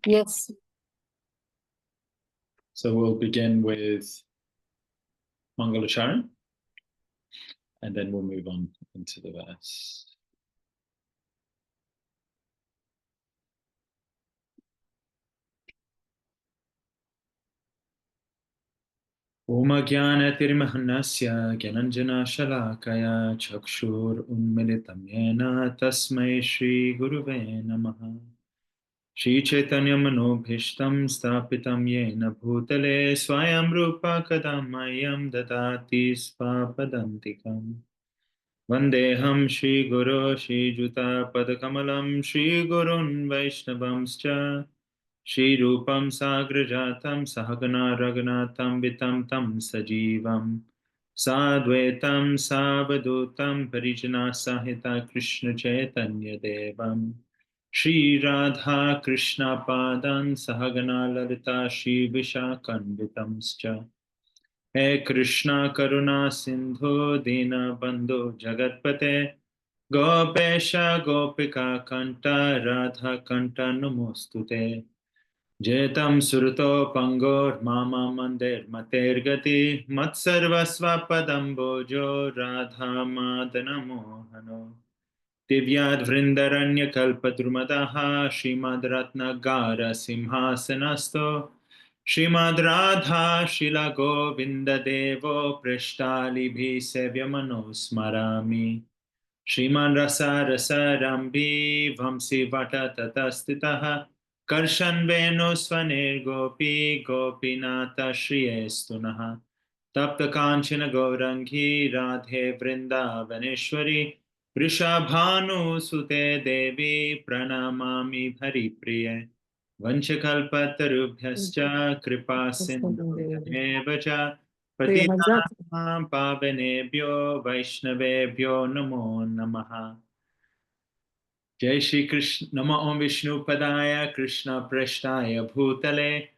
Yes. So we'll begin with Mangalacharan, and then we'll move on into the verse. Om Jnanatirmahannasya Gyananjana Shalakaya Chakshur Unmilitam Yena Tasmai Shri Guruve Namaha Shri Chaitanya Manobhishtam Stapitam Yena Bhutale Swayam Rupa Kadamayam Dadati Svapadantikam Vandeham Shri Guru Shri Juta Padakamalam Shri Gurun Vaishnavamscha Shri Rupam Sagrajatam Sahagana Raghunatam Vitam Tam Sajivam Sadvaitam Savadutam Parijana Sahita Krishna Chaitanya Devam Shri Radha Krishna Padan Sahagana Lalita Shri Vishakanvitamscha He Krishna Karuna Sindhu Dina Bandhu Jagatpate Gopesha Gopika Kanta Radha Kanta Namostute Jetam Suruto Pangor Mama Mandir Matergati Matsarvasva Padambojo Radha Madana Mohano Divyad Vrindaranya Kalpadrumadaha Shrimad Ratnagara Simhasanasto Shrimad Radha Shila Govinda Devo Prishtali Bhi Sevyamano Smarami Shriman Rasa Rasa Rambi Vamsi Vata Tatastitaha Karshan Venu Svanir Gopi Gopinata Shriyestunaha Tapta Kanchana Gaurangi Radhe Vrindavaneshwari Vrishabhanu Sute Devi Pranamami Hari Priye Vanchakalpatarubhyascha Kripa Sindhu Cha Patitanam Pavanebhyo Vaishnavebhyo Namo Namaha Jai Shri Krishna Nama Om Vishnu Padaya Krishna Prashtaya Bhutale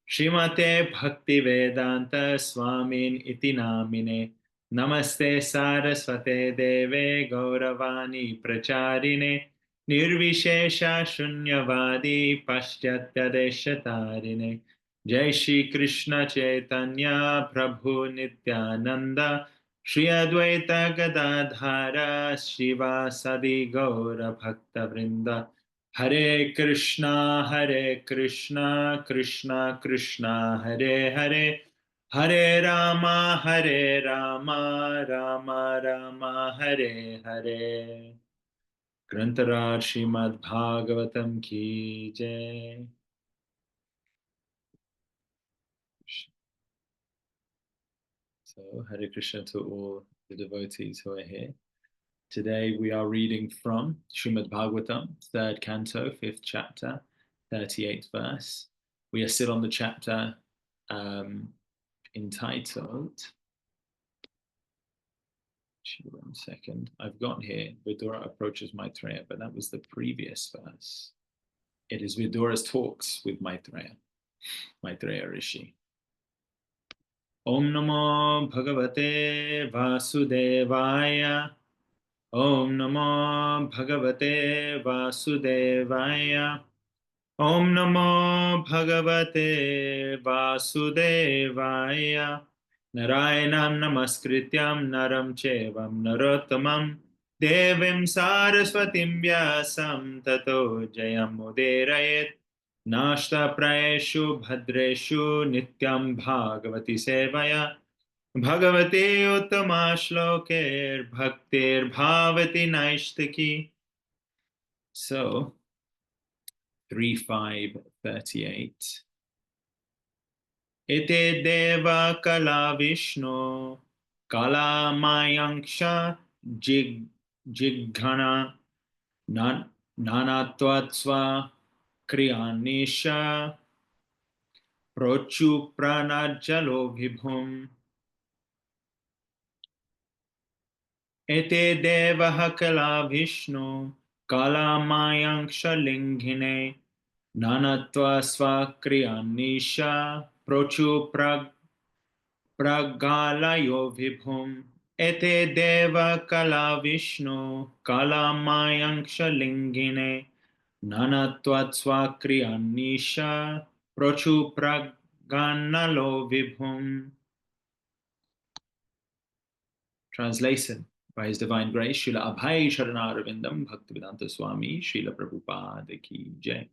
Shrimate Bhakti Vedanta Swamin Iti Namine Namaste Saraswate Deve Gauravani Pracharine Nirvishesha Shunyavadi Paschatya Deshatarine Jai Shri Krishna Chaitanya Prabhu Nityananda Shri Advaita Gadadhara Shiva Sadi Gaura Bhakta Vrinda Hare Krishna Krishna Krishna Hare Hare Hare Rama Rama Rama Hare Hare Grantaraj Srimad Bhagavatam Ki Jai. So Hare Krishna to all the devotees who are here. Today we are reading from Srimad Bhagavatam, 3rd canto, 5th chapter, 38th verse. We are still on the chapter entitled, one second, I've got here, Vidura approaches Maitreya, but that was the previous verse. It is Vidura's talks with Maitreya Rishi. Om Namo Bhagavate Vasudevaya Om Namo Bhagavate Vasudevaya Om Namo Bhagavate Vasudevaya Narayanam Namaskrityam Naram Chevam Narottamam Devim Saraswatim Vyasam Tato Jayam Uderayet Nashta Prayeshu Bhadreshu Nityam Bhagavati Sevaya Bhagavate Uttama Shloker Bhaktir Bhavati Naishtaki. So 3.5.38 Ete deva kala vishnu kala mayanksha jighana nanatvatsva kriyanisha prochu pranajalo vibhum Ete deva kala vishnu kala mayanksha linghine Nanatva svakriyanisha prochu pragalayo vibhum ete deva kala vishnu kala mayanksha lingine Nanatvat swakriyanisha prochu praganalo vibhum. Translation by His Divine Grace, Srila Abhay Sharanarvindam Bhaktivedanta Swami, Srila Prabhupada Ki Jai.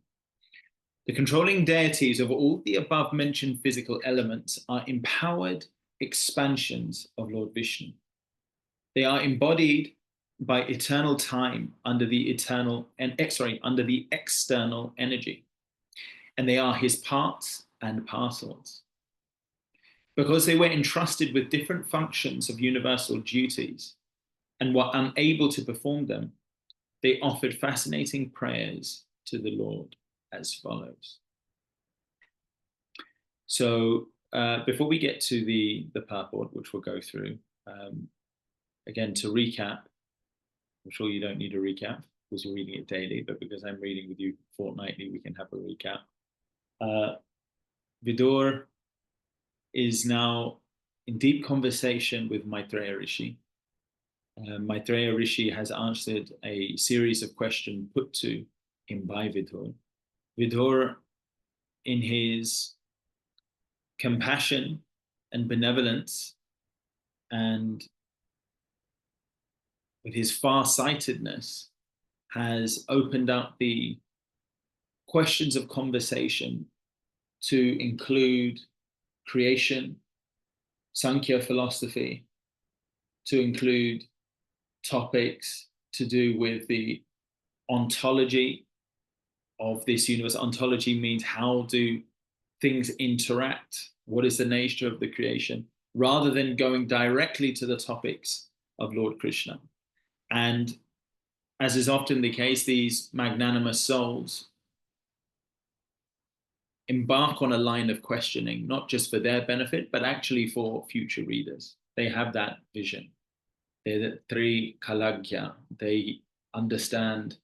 The controlling deities of all the above mentioned physical elements are empowered expansions of Lord Vishnu. They are embodied by eternal time under the under the external energy, and they are his parts and parcels. Because they were entrusted with different functions of universal duties and were unable to perform them, they offered fascinating prayers to the Lord as follows. So before we get to the purport, which we'll go through, again, to recap, I'm sure you don't need a recap because you're reading it daily, but because I'm reading with you fortnightly, we can have a recap. Vidur is now in deep conversation with Maitreya Rishi. Maitreya Rishi has answered a series of questions put to him by Vidur. Vidur, in his compassion and benevolence, and with his far-sightedness, has opened up the questions of conversation to include creation, Sankhya philosophy, to include topics to do with the ontology of this universe. Ontology means how do things interact? What is the nature of the creation? Rather than going directly to the topics of Lord Krishna. And as is often the case, these magnanimous souls embark on a line of questioning, not just for their benefit, but actually for future readers. They have that vision. They're the three kalagya. They understand.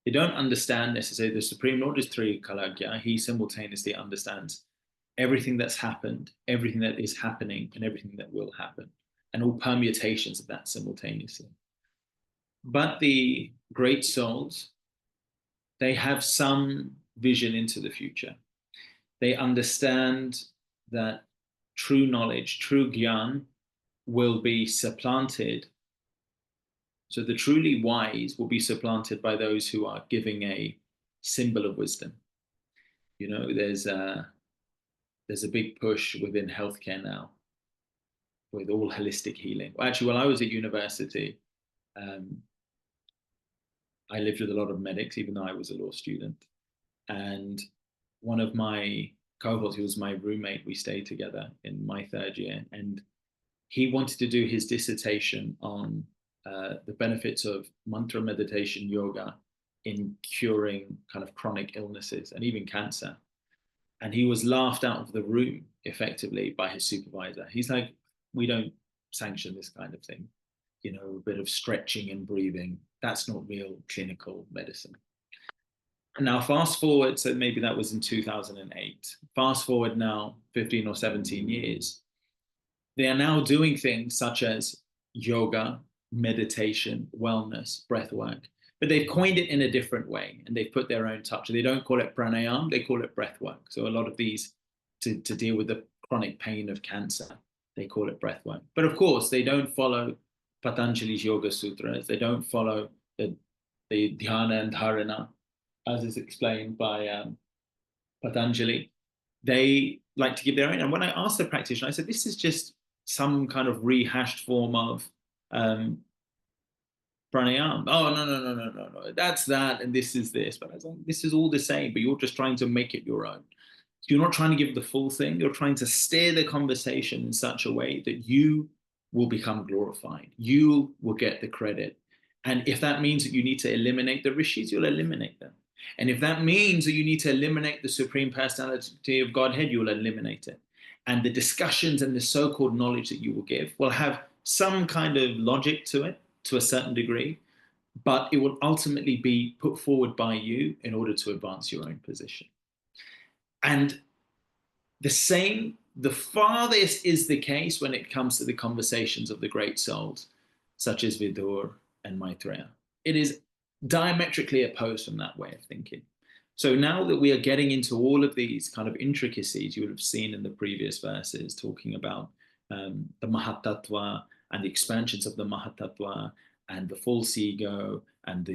They don't understand necessarily the Supreme Lord is three kalagya. He simultaneously understands everything that's happened, everything that is happening, and everything that will happen, and all permutations of that simultaneously. But the great souls, they have some vision into the future. They understand that true knowledge, true gyan, will be supplanted. So the truly wise will be supplanted by those who are giving a symbol of wisdom. You know, there's a big push within healthcare now with all holistic healing. Well, actually, while I was at university, I lived with a lot of medics, even though I was a law student. And one of my cohorts, he was my roommate, we stayed together in my third year, and he wanted to do his dissertation on the benefits of mantra meditation yoga in curing kind of chronic illnesses and even cancer. And he was laughed out of the room effectively by his supervisor. He's like, we don't sanction this kind of thing. You know, a bit of stretching and breathing. That's not real clinical medicine. Now, fast forward, so maybe that was in 2008. Fast forward now 15 or 17 years. They are now doing things such as yoga, meditation, wellness, breath work, but they've coined it in a different way and they've put their own touch. They don't call it pranayam, they call it breath work. So a lot of these, to deal with the chronic pain of cancer, they call it breath work. But of course, they don't follow Patanjali's Yoga Sutras. They don't follow the dhyana and dharana, as is explained by Patanjali. They like to give their own. And when I asked the practitioner, I said, this is just some kind of rehashed form of pranayam. Oh, no. That's that, and this is this. But I was like, this is all the same, but you're just trying to make it your own. You're not trying to give the full thing. You're trying to steer the conversation in such a way that you will become glorified. You will get the credit. And if that means that you need to eliminate the rishis, you'll eliminate them. And if that means that you need to eliminate the Supreme Personality of Godhead, you will eliminate it. And the discussions and the so-called knowledge that you will give will have some kind of logic to it, to a certain degree, but it will ultimately be put forward by you in order to advance your own position. And the farthest is the case when it comes to the conversations of the great souls, such as Vidur and Maitreya. It is diametrically opposed from that way of thinking. So now that we are getting into all of these kind of intricacies you would have seen in the previous verses, talking about the Mahatattva and the expansions of the Mahatattva and the false ego and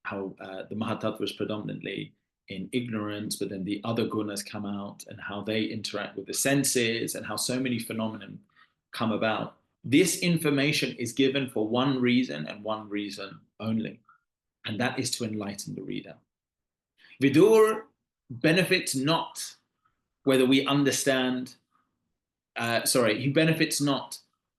how the Mahatattva is predominantly in ignorance, but then the other gunas come out and how they interact with the senses and how so many phenomena come about. This information is given for one reason and one reason only, and that is to enlighten the reader. Vidur benefits not whether we understand, he benefits not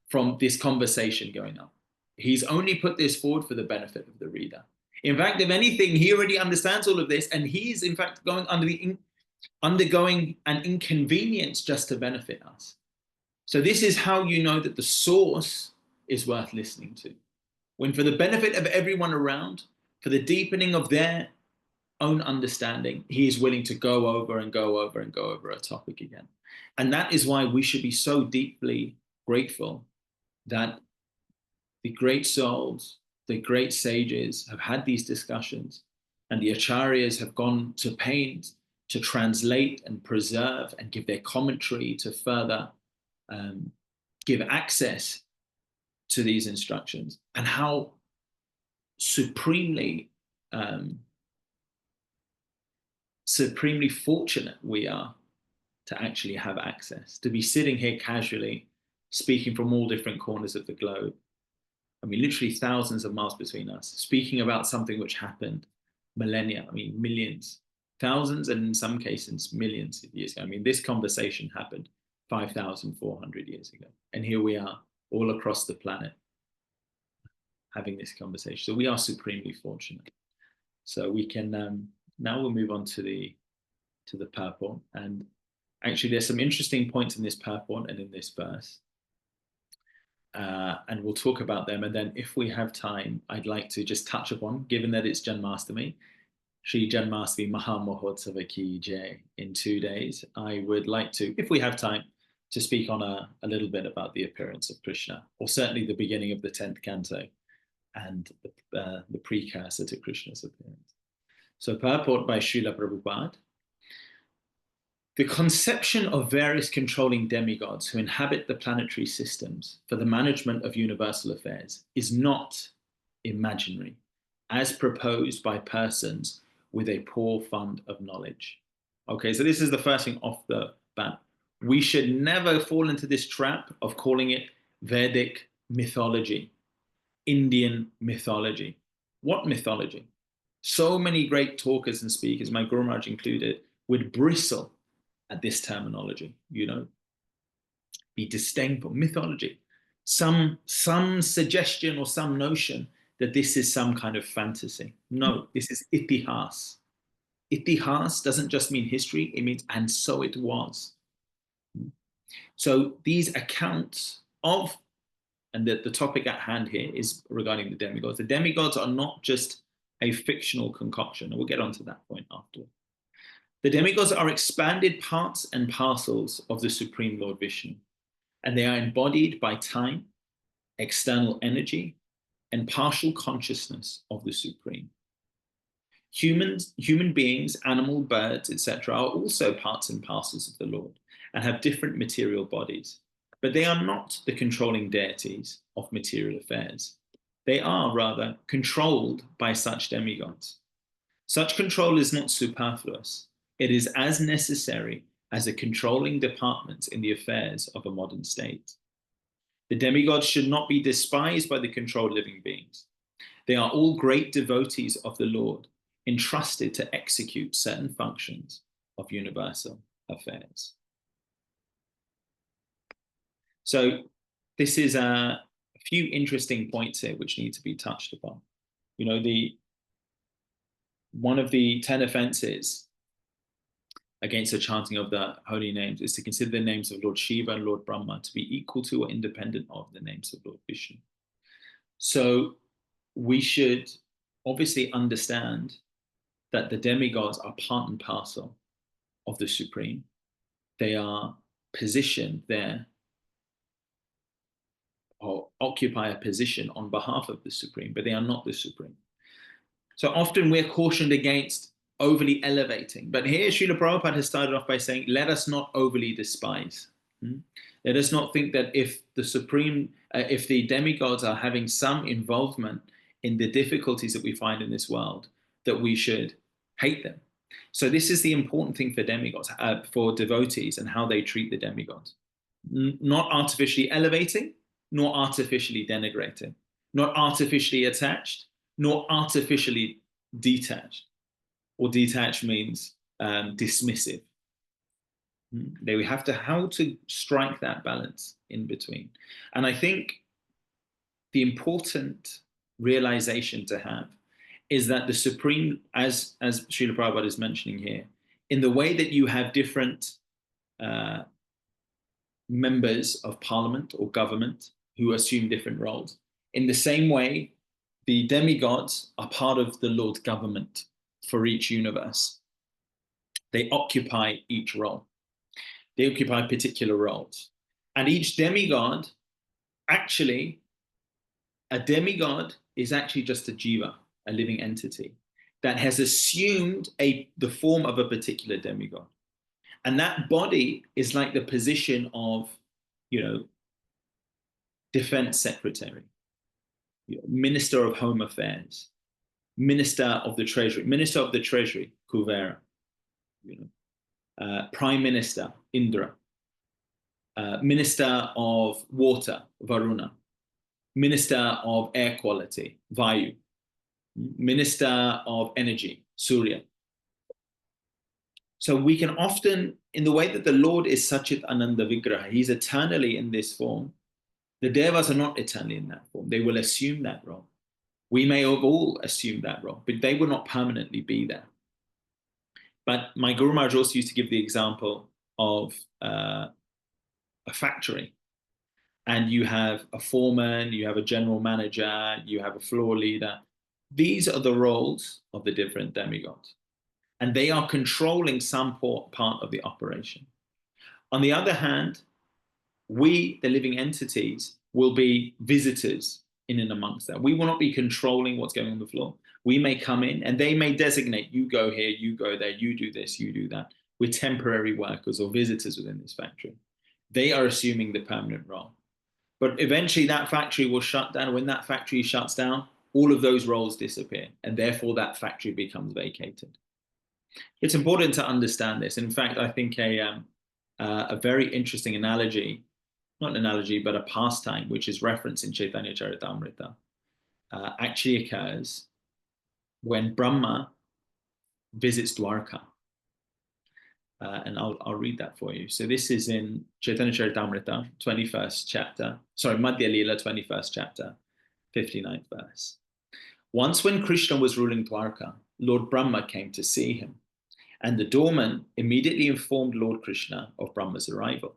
from this conversation going on. He's only put this forward for the benefit of the reader. In fact, if anything, he already understands all of this, and he's in fact undergoing an inconvenience just to benefit us. So this is how you know that the source is worth listening to. When for the benefit of everyone around, for the deepening of their own understanding, he is willing to go over and go over and go over a topic again. And that is why we should be so deeply grateful that the great souls, the great sages have had these discussions, and the acharyas have gone to pains to translate and preserve and give their commentary to further give access to these instructions, and how supremely fortunate we are to actually have access, to be sitting here casually, speaking from all different corners of the globe. I mean, literally thousands of miles between us, speaking about something which happened millennia, I mean, millions, thousands, and in some cases, millions of years ago. I mean, this conversation happened 5,400 years ago. And here we are all across the planet having this conversation. So we are supremely fortunate. So we can, now we'll move on to the purport. And actually there's some interesting points in this purport and in this verse. And we'll talk about them. And then if we have time, I'd like to just touch upon, given that it's Janmashtami, Shri Janmashtami Mahamohotsava Ki Jai in 2 days, I would like to, if we have time, to speak on a little bit about the appearance of Krishna, or certainly the beginning of the 10th canto and the precursor to Krishna's appearance. So purport by Srila Prabhupada. The conception of various controlling demigods who inhabit the planetary systems for the management of universal affairs is not imaginary, as proposed by persons with a poor fund of knowledge. Okay, so this is the first thing off the bat. We should never fall into this trap of calling it Vedic mythology, Indian mythology. What mythology? So many great talkers and speakers, my Guru Maharaj included, would bristle at this terminology, be disdainful. Mythology, some suggestion or some notion that this is some kind of fantasy. No, this is itihas. Itihas doesn't just mean history, it means and so it was. So these accounts of, and the topic at hand here is regarding the demigods. The demigods are not just a fictional concoction, and we'll get onto that point afterward. The demigods are expanded parts and parcels of the Supreme Lord Vishnu, and they are embodied by time, external energy, and partial consciousness of the Supreme. Human beings, animal, birds, etc., are also parts and parcels of the Lord and have different material bodies, but they are not the controlling deities of material affairs. They are, rather, controlled by such demigods. Such control is not superfluous. It is as necessary as the controlling departments in the affairs of a modern state. The demigods should not be despised by the controlled living beings. They are all great devotees of the Lord, entrusted to execute certain functions of universal affairs. So this is a few interesting points here which need to be touched upon. One of the 10 offenses against the chanting of the holy names is to consider the names of Lord Shiva and Lord Brahma to be equal to or independent of the names of Lord Vishnu. So we should obviously understand that the demigods are part and parcel of the Supreme. They are positioned there or occupy a position on behalf of the Supreme, but they are not the Supreme. So often we're cautioned against overly elevating. But here Srila Prabhupada has started off by saying, let us not overly despise. Let us not think that if the demigods are having some involvement in the difficulties that we find in this world, that we should hate them. So this is the important thing for demigods, for devotees, and how they treat the demigods. Not artificially elevating, nor artificially denigrating, not artificially attached, nor artificially detached. Or detached means dismissive. They have to how to strike that balance in between. And I think the important realization to have is that the supreme, as Srila Prabhupada is mentioning here, in the way that you have different members of parliament or government who assume different roles, in the same way, the demigods are part of the Lord's government for each universe. They occupy each role. They occupy particular roles. And each demigod, actually, a demigod is actually just a jiva, a living entity, that has assumed the form of a particular demigod. And that body is like the position of, defense secretary, minister of home affairs, minister of the treasury, Kuvera, prime minister, Indra, minister of water, Varuna, minister of air quality, Vayu, minister of energy, Surya. So we can often, in the way that the Lord is Sachit Ananda Vigraha, he's eternally in this form. The Devas are not eternally in that form. They will assume that role. We may have all assumed that role, but they will not permanently be there. But my Guru Maharaj also used to give the example of a factory. And you have a foreman, you have a general manager, you have a floor leader. These are the roles of the different demigods. And they are controlling some part of the operation. On the other hand, we, the living entities, will be visitors in and amongst that. We will not be controlling what's going on the floor. We may come in and they may designate, you go here, you go there, you do this, you do that. We're temporary workers or visitors within this factory. They are assuming the permanent role. But eventually that factory will shut down. When that factory shuts down, all of those roles disappear, and therefore that factory becomes vacated. It's important to understand this. In fact, I think a very interesting analogy, not an analogy, but a pastime, which is referenced in Chaitanya Charitamrita, actually occurs when Brahma visits Dwarka. And I'll read that for you. So this is in Chaitanya Charitamrita, 21st chapter, Madhya Leela, 21st chapter, 59th verse. Once when Krishna was ruling Dwarka, Lord Brahma came to see him, and the doorman immediately informed Lord Krishna of Brahma's arrival.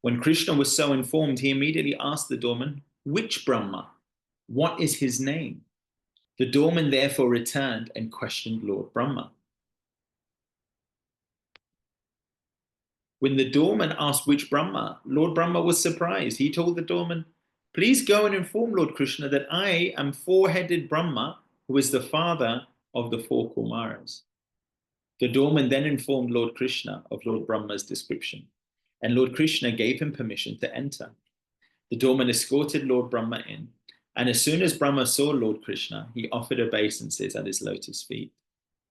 When Krishna was so informed, he immediately asked the doorman, which Brahma? What is his name? The doorman therefore returned and questioned Lord Brahma. When the doorman asked which Brahma, Lord Brahma was surprised. He told the doorman, please go and inform Lord Krishna that I am four-headed Brahma, who is the father of the four Kumaras. The doorman then informed Lord Krishna of Lord Brahma's description, and Lord Krishna gave him permission to enter. The doorman escorted Lord Brahma in, and as soon as Brahma saw Lord Krishna, he offered obeisances at his lotus feet.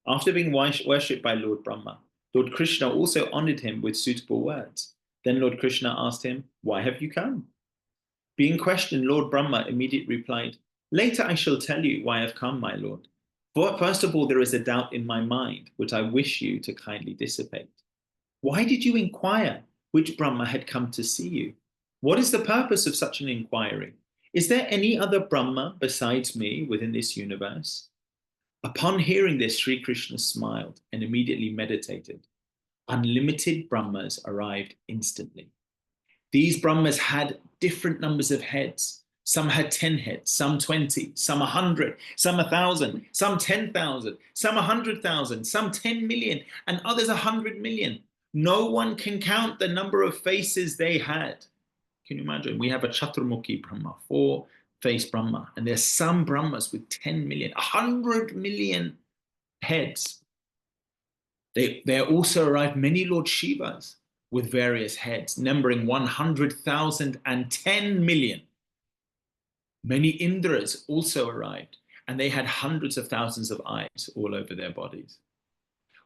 After being worshipped by Lord Brahma, Lord Krishna also honored him with suitable words. Then Lord Krishna asked him, why have you come? Being questioned, Lord Brahma immediately replied, later I shall tell you why I've come, my lord. First of all, there is a doubt in my mind, which I wish you to kindly dissipate. Why did you inquire which Brahma had come to see you? What is the purpose of such an inquiry? Is there any other Brahma besides me within this universe? Upon hearing this, Sri Krishna smiled and immediately meditated. Unlimited Brahmas arrived instantly. These Brahmas had different numbers of heads. Some had 10 heads, some 20, some 100, some 1,000, some 10,000, some 100,000, some 10 million, and others 100 million. No one can count the number of faces they had. Can you imagine? We have a Chaturmukhi Brahma, four face Brahma. And there's some Brahmas with 10 million, 100 million heads. There also arrived many Lord Shivas with various heads, numbering 100,000 and 10 million. Many Indras also arrived, and they had hundreds of thousands of eyes all over their bodies.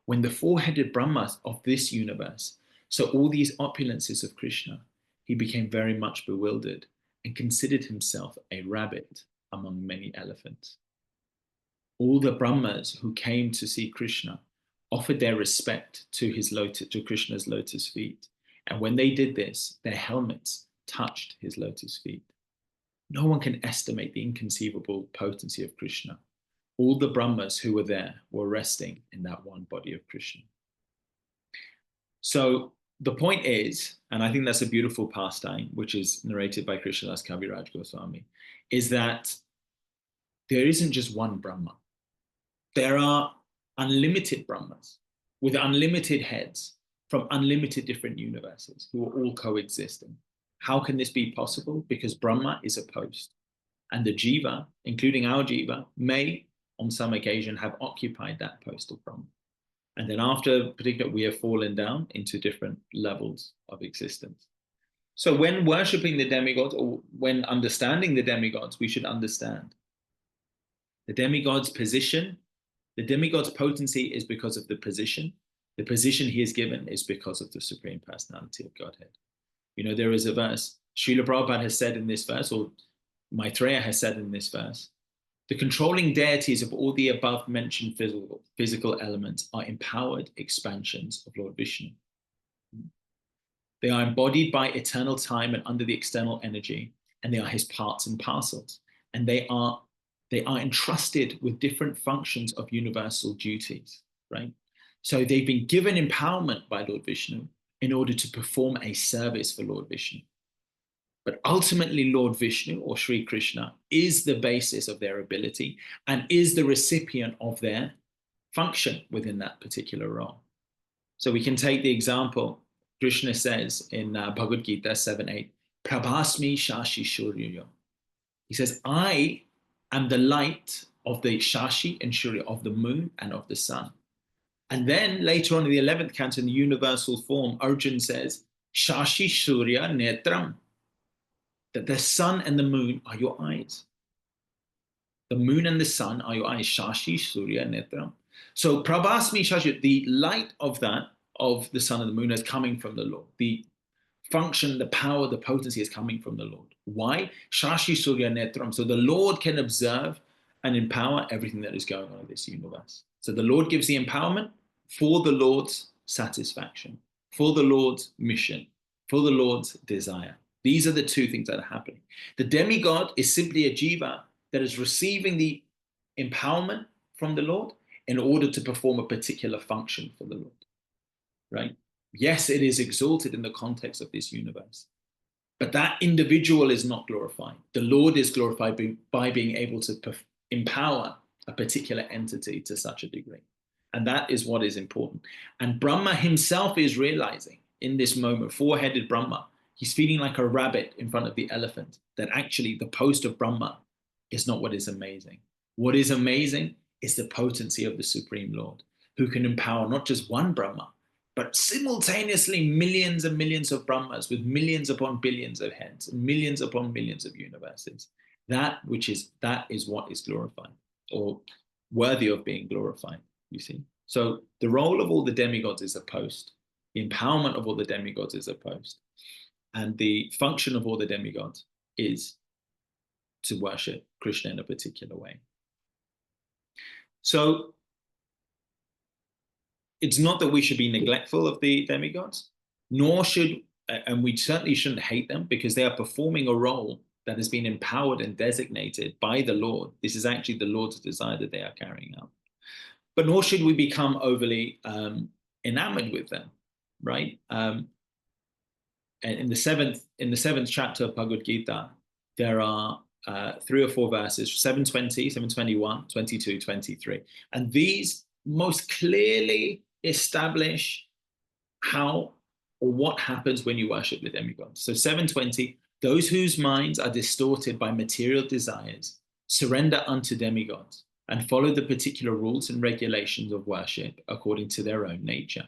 When the four-headed Brahmas of this universe saw all these opulences of Krishna, he became very much bewildered and considered himself a rabbit among many elephants. All the Brahmas who came to see Krishna offered their respect to Krishna's lotus feet. And when they did this, their helmets touched his lotus feet. No one can estimate the inconceivable potency of Krishna. All the Brahmas who were there were resting in that one body of Krishna. So the point is, and I think that's a beautiful pastime, which is narrated by Krishnadas Kaviraj Goswami, is that there isn't just one Brahma. There are unlimited Brahmas with unlimited heads from unlimited different universes who are all coexisting. How can this be possible? Because Brahma is a post, and the Jiva, including our Jiva, may on some occasion have occupied that post of Brahma. And then after particular, we have fallen down into different levels of existence. So when worshipping the demigods, or when understanding the demigods, we should understand the demigod's position. The demigod's potency is because of the position. The position he is given is because of the Supreme Personality of Godhead. You know, there is a verse, Srila Prabhupada has said in this verse, or Maitreya has said in this verse, the controlling deities of all the above mentioned physical elements are empowered expansions of Lord Vishnu. They are embodied by eternal time and under the external energy, and they are his parts and parcels. And they are entrusted with different functions of universal duties, right? So they've been given empowerment by Lord Vishnu in order to perform a service for Lord Vishnu. But ultimately, Lord Vishnu or Sri Krishna is the basis of their ability and is the recipient of their function within that particular role. So we can take the example, Krishna says in Bhagavad Gita 7:8, Prabhasmi Shashi Shurya. He says, I am the light of the Shashi and Shurya, of the moon and of the sun. And then later on in the 11th canto, in the universal form, Arjun says, Shashi Surya Netram, that the sun and the moon are your eyes. The moon and the sun are your eyes. Shashi Surya Netram. So Prabhasmi Shashi, the light of that, of the sun and the moon, is coming from the Lord. The function, the power, the potency is coming from the Lord. Why? Shashi Surya Netram. So the Lord can observe and empower everything that is going on in this universe. So the Lord gives the empowerment for the Lord's satisfaction, for the Lord's mission, for the Lord's desire. These are the two things that are happening. The demigod is simply a jiva that is receiving the empowerment from the Lord in order to perform a particular function for the Lord, right? Yes, it is exalted in the context of this universe, but that individual is not glorified. The Lord is glorified by being able to empower a particular entity to such a degree. And that is what is important. And Brahma himself is realizing in this moment, four-headed Brahma, he's feeling like a rabbit in front of the elephant, that actually the post of Brahma is not what is amazing. What is amazing is the potency of the Supreme Lord, who can empower not just one Brahma, but simultaneously millions and millions of Brahmas with millions upon billions of heads, and millions upon millions of universes. That is what is glorified, or worthy of being glorified, you see. So the role of all the demigods is a post. The empowerment of all the demigods is a post. And the function of all the demigods is to worship Krishna in a particular way. So it's not that we should be neglectful of the demigods, nor should, and we certainly shouldn't hate them, because they are performing a role that has been empowered and designated by the Lord. This is actually the Lord's desire that they are carrying out. But nor should we become overly enamored with them, right? And in the seventh chapter of Bhagavad Gita, there are 3 or 4 verses, 720, 721, 22, 23. And these most clearly establish how or what happens when you worship the demigods. So 720, Those whose minds are distorted by material desires surrender unto demigods and follow the particular rules and regulations of worship according to their own nature.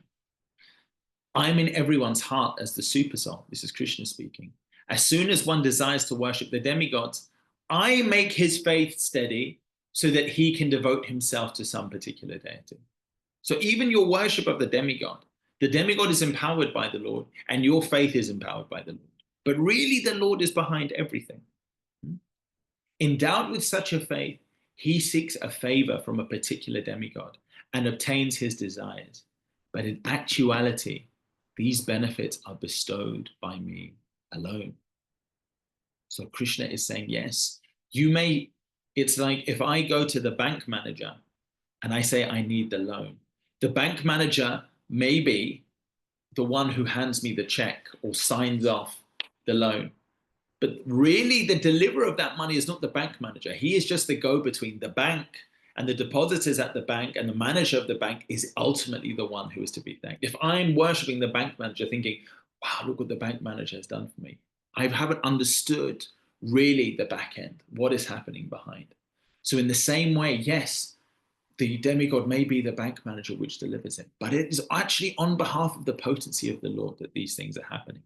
I am in everyone's heart as the supersoul. This is Krishna speaking. As soon as one desires to worship the demigods, I make his faith steady so that he can devote himself to some particular deity. So even your worship of the demigod is empowered by the Lord, and your faith is empowered by the Lord. But really, the Lord is behind everything. Endowed with such a faith, he seeks a favor from a particular demigod and obtains his desires. But in actuality, these benefits are bestowed by me alone. So Krishna is saying, yes, you may, it's like if I go to the bank manager and I say I need the loan, the bank manager may be the one who hands me the check or signs off the loan. But really, the deliverer of that money is not the bank manager. He is just the go-between. The bank and the depositors at the bank and the manager of the bank is ultimately the one who is to be thanked. If I'm worshiping the bank manager thinking, wow, look what the bank manager has done for me, I haven't understood really the back end, what is happening behind. So in the same way, yes, the demigod may be the bank manager which delivers it, but it is actually on behalf of the potency of the Lord that these things are happening.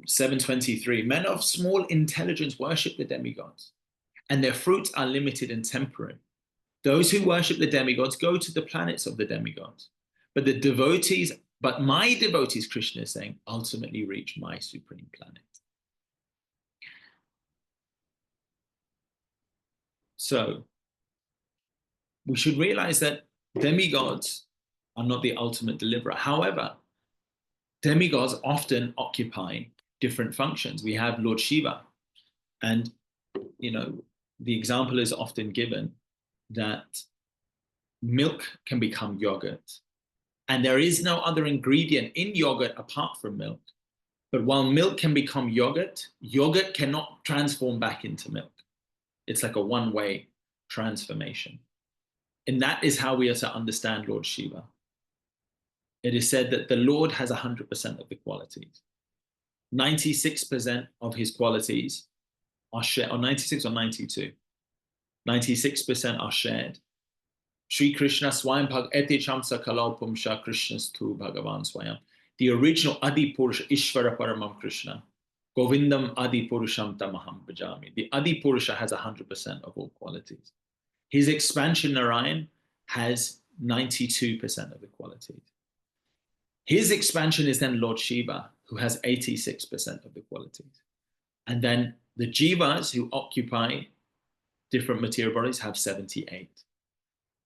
723, men of small intelligence worship the demigods, and their fruits are limited and temporary. Those who worship the demigods go to the planets of the demigods, but my devotees, Krishna is saying, ultimately reach my supreme planet. So we should realize that demigods are not the ultimate deliverer. However, demigods often occupy different functions. We have Lord Shiva, and the example is often given that milk can become yogurt, and there is no other ingredient in yogurt apart from milk. But while milk can become yogurt, yogurt cannot transform back into milk. It's like a one-way transformation. And that is how we are to understand Lord Shiva. It is said that the Lord has 100% of the qualities. 96% of his qualities are shared, or 96 or 92. 96% are shared. Sri Krishna Swayam Bhag Eti Chamsa Kalau Pumsha Krishnastu Bhagavan Swayam. The original Adi Purusha Ishvara Paramam Krishna. Govindam Adi Purusham Tamaham Bhajami. The Adi Purusha has 100% of all qualities. His expansion Narayan has 92% of the qualities. His expansion is then Lord Shiva, who has 86% of the qualities. And then the jivas who occupy different material bodies have 78.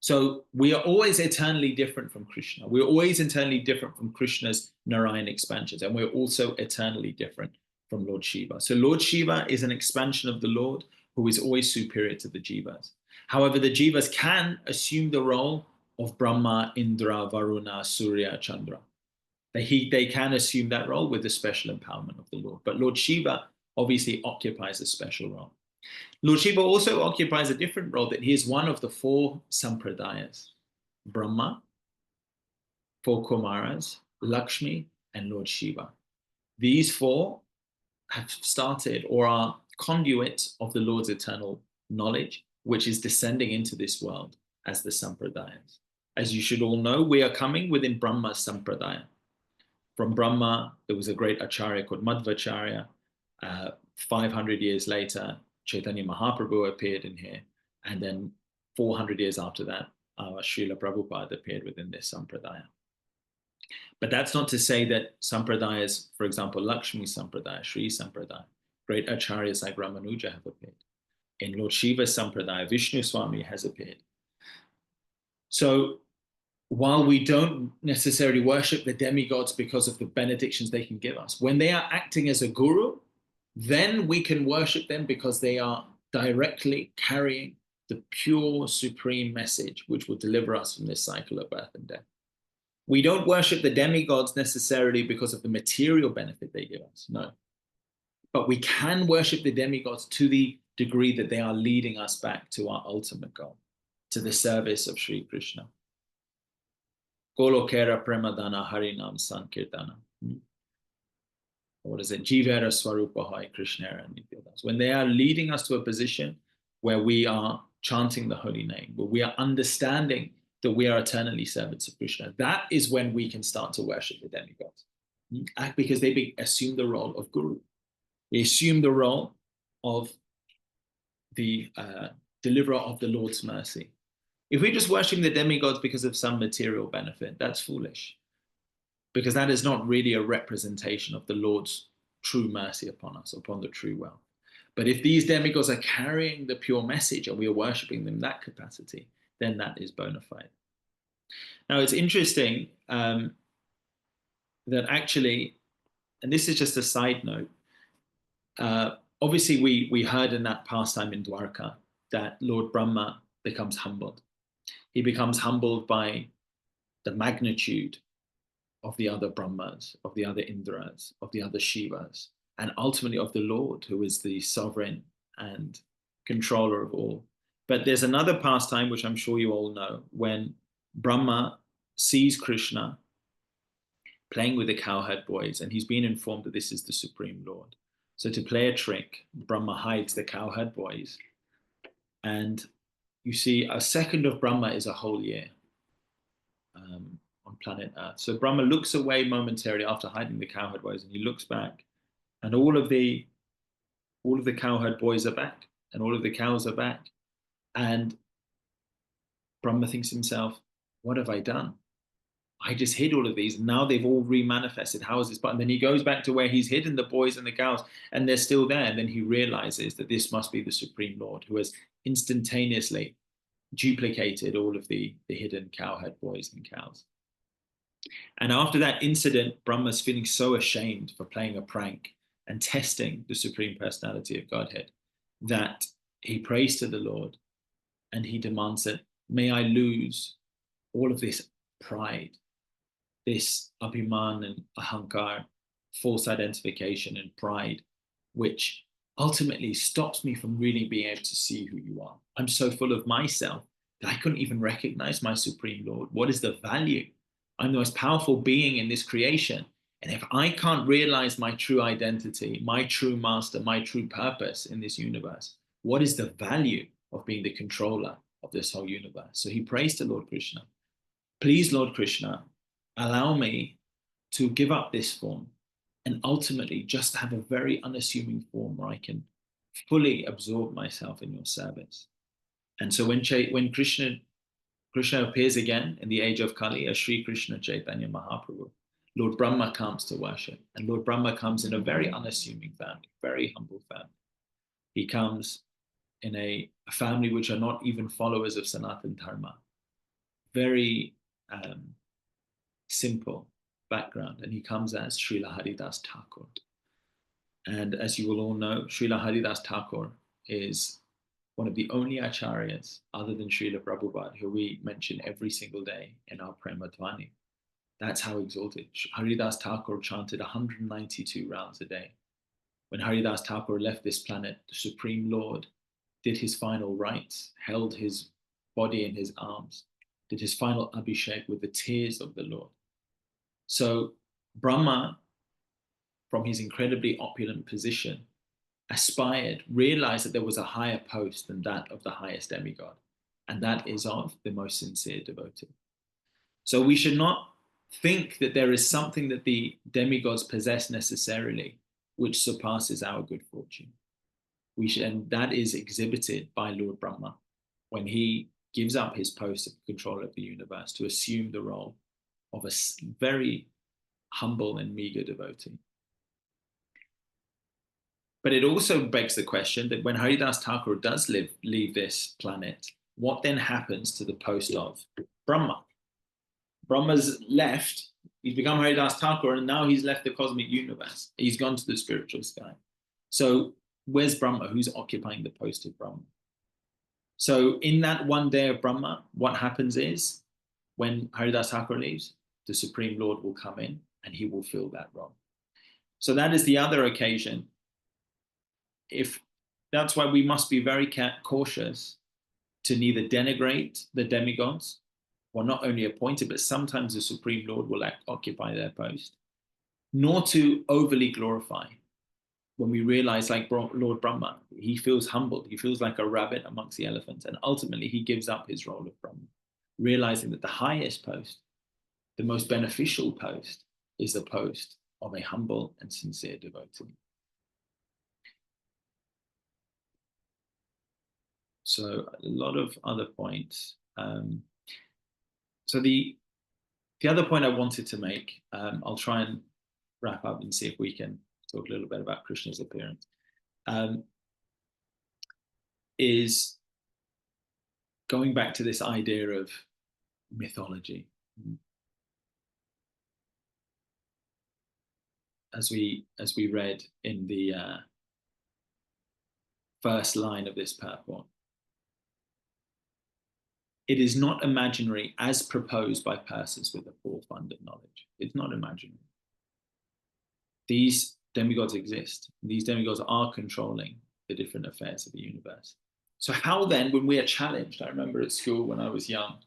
So we are always eternally different from Krishna. We're always eternally different from Krishna's Narayan expansions. And we're also eternally different from Lord Shiva. So Lord Shiva is an expansion of the Lord who is always superior to the jivas. However, the jivas can assume the role of Brahma, Indra, Varuna, Surya, Chandra. They can assume that role with the special empowerment of the Lord. But Lord Shiva obviously occupies a special role. Lord Shiva also occupies a different role, that he is one of the 4 sampradayas: Brahma, 4 Kumaras, Lakshmi, and Lord Shiva. These 4 have started or are conduits of the Lord's eternal knowledge, which is descending into this world as the sampradayas. As you should all know, we are coming within Brahma's sampradaya. From Brahma, there was a great acharya called Madhvacharya. 500 years later, Chaitanya Mahaprabhu appeared in here. And then 400 years after that, Srila Prabhupada appeared within this sampradaya. But that's not to say that sampradayas, for example, Lakshmi Sampradaya, Sri Sampradaya, great acharyas like Ramanuja have appeared. In Lord Shiva's sampradaya, Vishnu Swami has appeared. So while we don't necessarily worship the demigods because of the benedictions they can give us, when they are acting as a guru, then we can worship them because they are directly carrying the pure, supreme message which will deliver us from this cycle of birth and death. We don't worship the demigods necessarily because of the material benefit they give us, no. But we can worship the demigods to the degree that they are leading us back to our ultimate goal, to the service of Sri Krishna. Golokera Premadana Harinam Sankirtana. what is it? Jivera Swarupahai Krishna and others. When they are leading us to a position where we are chanting the holy name, where we are understanding that we are eternally servants of Krishna, that is when we can start to worship the demigods. Because they assume the role of guru. They assume the role of the deliverer of the Lord's mercy. If we're just worshiping the demigods because of some material benefit, that's foolish. Because that is not really a representation of the Lord's true mercy upon us, upon the true wealth. But if these demigods are carrying the pure message and we are worshiping them in that capacity, then that is bona fide. Now, it's interesting that actually, and this is just a side note, obviously we heard in that pastime in Dwarka that Lord Brahma becomes humbled. He becomes humbled by the magnitude of the other Brahmas, of the other Indras, of the other Shivas, and ultimately of the Lord, who is the sovereign and controller of all. But there's another pastime, which I'm sure you all know, when Brahma sees Krishna playing with the cowherd boys, and he's been informed that this is the Supreme Lord. So to play a trick, Brahma hides the cowherd boys, and you see a second of Brahma is a whole year on planet Earth. So Brahma looks away momentarily after hiding the cowherd boys, and he looks back, and all of the cowherd boys are back, and all of the cows are back, and Brahma thinks to himself, "What have I done? I just hid all of these, and now they've all remanifested. How is this?" And then he goes back to where he's hidden the boys and the cows, and they're still there. And then he realizes that this must be the Supreme Lord, who has instantaneously duplicated all of the hidden cowherd boys and cows. And after that incident, Brahma's feeling so ashamed for playing a prank and testing the Supreme Personality of Godhead that he prays to the Lord and he demands that, "May I lose all of this pride, this abhiman and ahankar, false identification and pride, which ultimately stops me from really being able to see who you are. I'm so full of myself that I couldn't even recognize my Supreme Lord. What is the value? I'm the most powerful being in this creation. And if I can't realize my true identity, my true master, my true purpose in this universe, what is the value of being the controller of this whole universe?" So he prays to Lord Krishna, "Please, Lord Krishna, allow me to give up this form and ultimately just have a very unassuming form where I can fully absorb myself in your service." And so when Krishna appears again in the age of Kali as Sri Krishna Chaitanya Mahaprabhu, Lord Brahma comes to worship. And Lord Brahma comes in a very unassuming family, very humble family. He comes in a family which are not even followers of Sanatana Dharma. Very simple background. And he comes as Srila Haridas Thakur. And as you will all know, Srila Haridas Thakur is one of the only acharyas other than Srila Prabhupada who we mention every single day in our Prema Dhvani. That's how exalted. Haridas Thakur chanted 192 rounds a day. When Haridas Thakur left this planet, the Supreme Lord did his final rites, held his body in his arms, did his final abhishek with the tears of the Lord. So Brahma, from his incredibly opulent position, aspired, realized that there was a higher post than that of the highest demigod, and that is of the most sincere devotee. So we should not think that there is something that the demigods possess necessarily which surpasses our good fortune. And that is exhibited by Lord Brahma when he gives up his post of control of the universe to assume the role of a very humble and meager devotee. But it also begs the question that when Haridas Thakur does leave this planet, what then happens to the post of Brahma? Brahma's left, he's become Haridas Thakur, and now he's left the cosmic universe. He's gone to the spiritual sky. So where's Brahma? Who's occupying the post of Brahma? So in that one day of Brahma, what happens is when Haridas Thakur leaves, the Supreme Lord will come in and he will fill that role. So that is the other occasion. That's why we must be very cautious to neither denigrate the demigods, who are not only appointed, but sometimes the Supreme Lord will occupy their post. nor to overly glorify. When we realize, like Lord Brahma, he feels humbled. He feels like a rabbit amongst the elephants. And ultimately, he gives up his role of Brahma, realizing that the highest post, the most beneficial post, is the post of a humble and sincere devotee. So a lot of other points. So the other point I wanted to make, I'll try and wrap up and see if we can talk a little bit about Krishna's appearance, is going back to this idea of mythology. As we read in the first line of this purport, it is not imaginary as proposed by persons with a full fund of knowledge. It's not imaginary. These demigods exist. These demigods are controlling the different affairs of the universe. So how then, when we are challenged, I remember at school when I was young,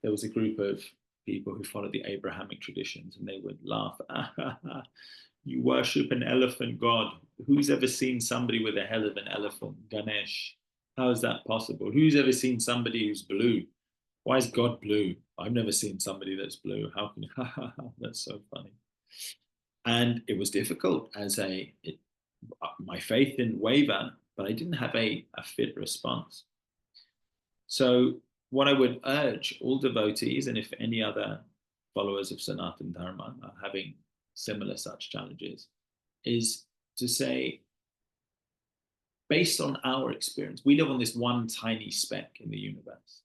there was a group of people who followed the Abrahamic traditions, and they would laugh, you worship an elephant god. Who's ever seen somebody with a hell of an elephant? Ganesh. How is that possible? Who's ever seen somebody who's blue? Why is God blue? I've never seen somebody that's blue. How can you? That's so funny. And it was difficult my faith didn't waver, but I didn't have a fit response. So what I would urge all devotees, and if any other followers of Sanatana Dharma are having similar such challenges, is to say, based on our experience, we live on this one tiny speck in the universe.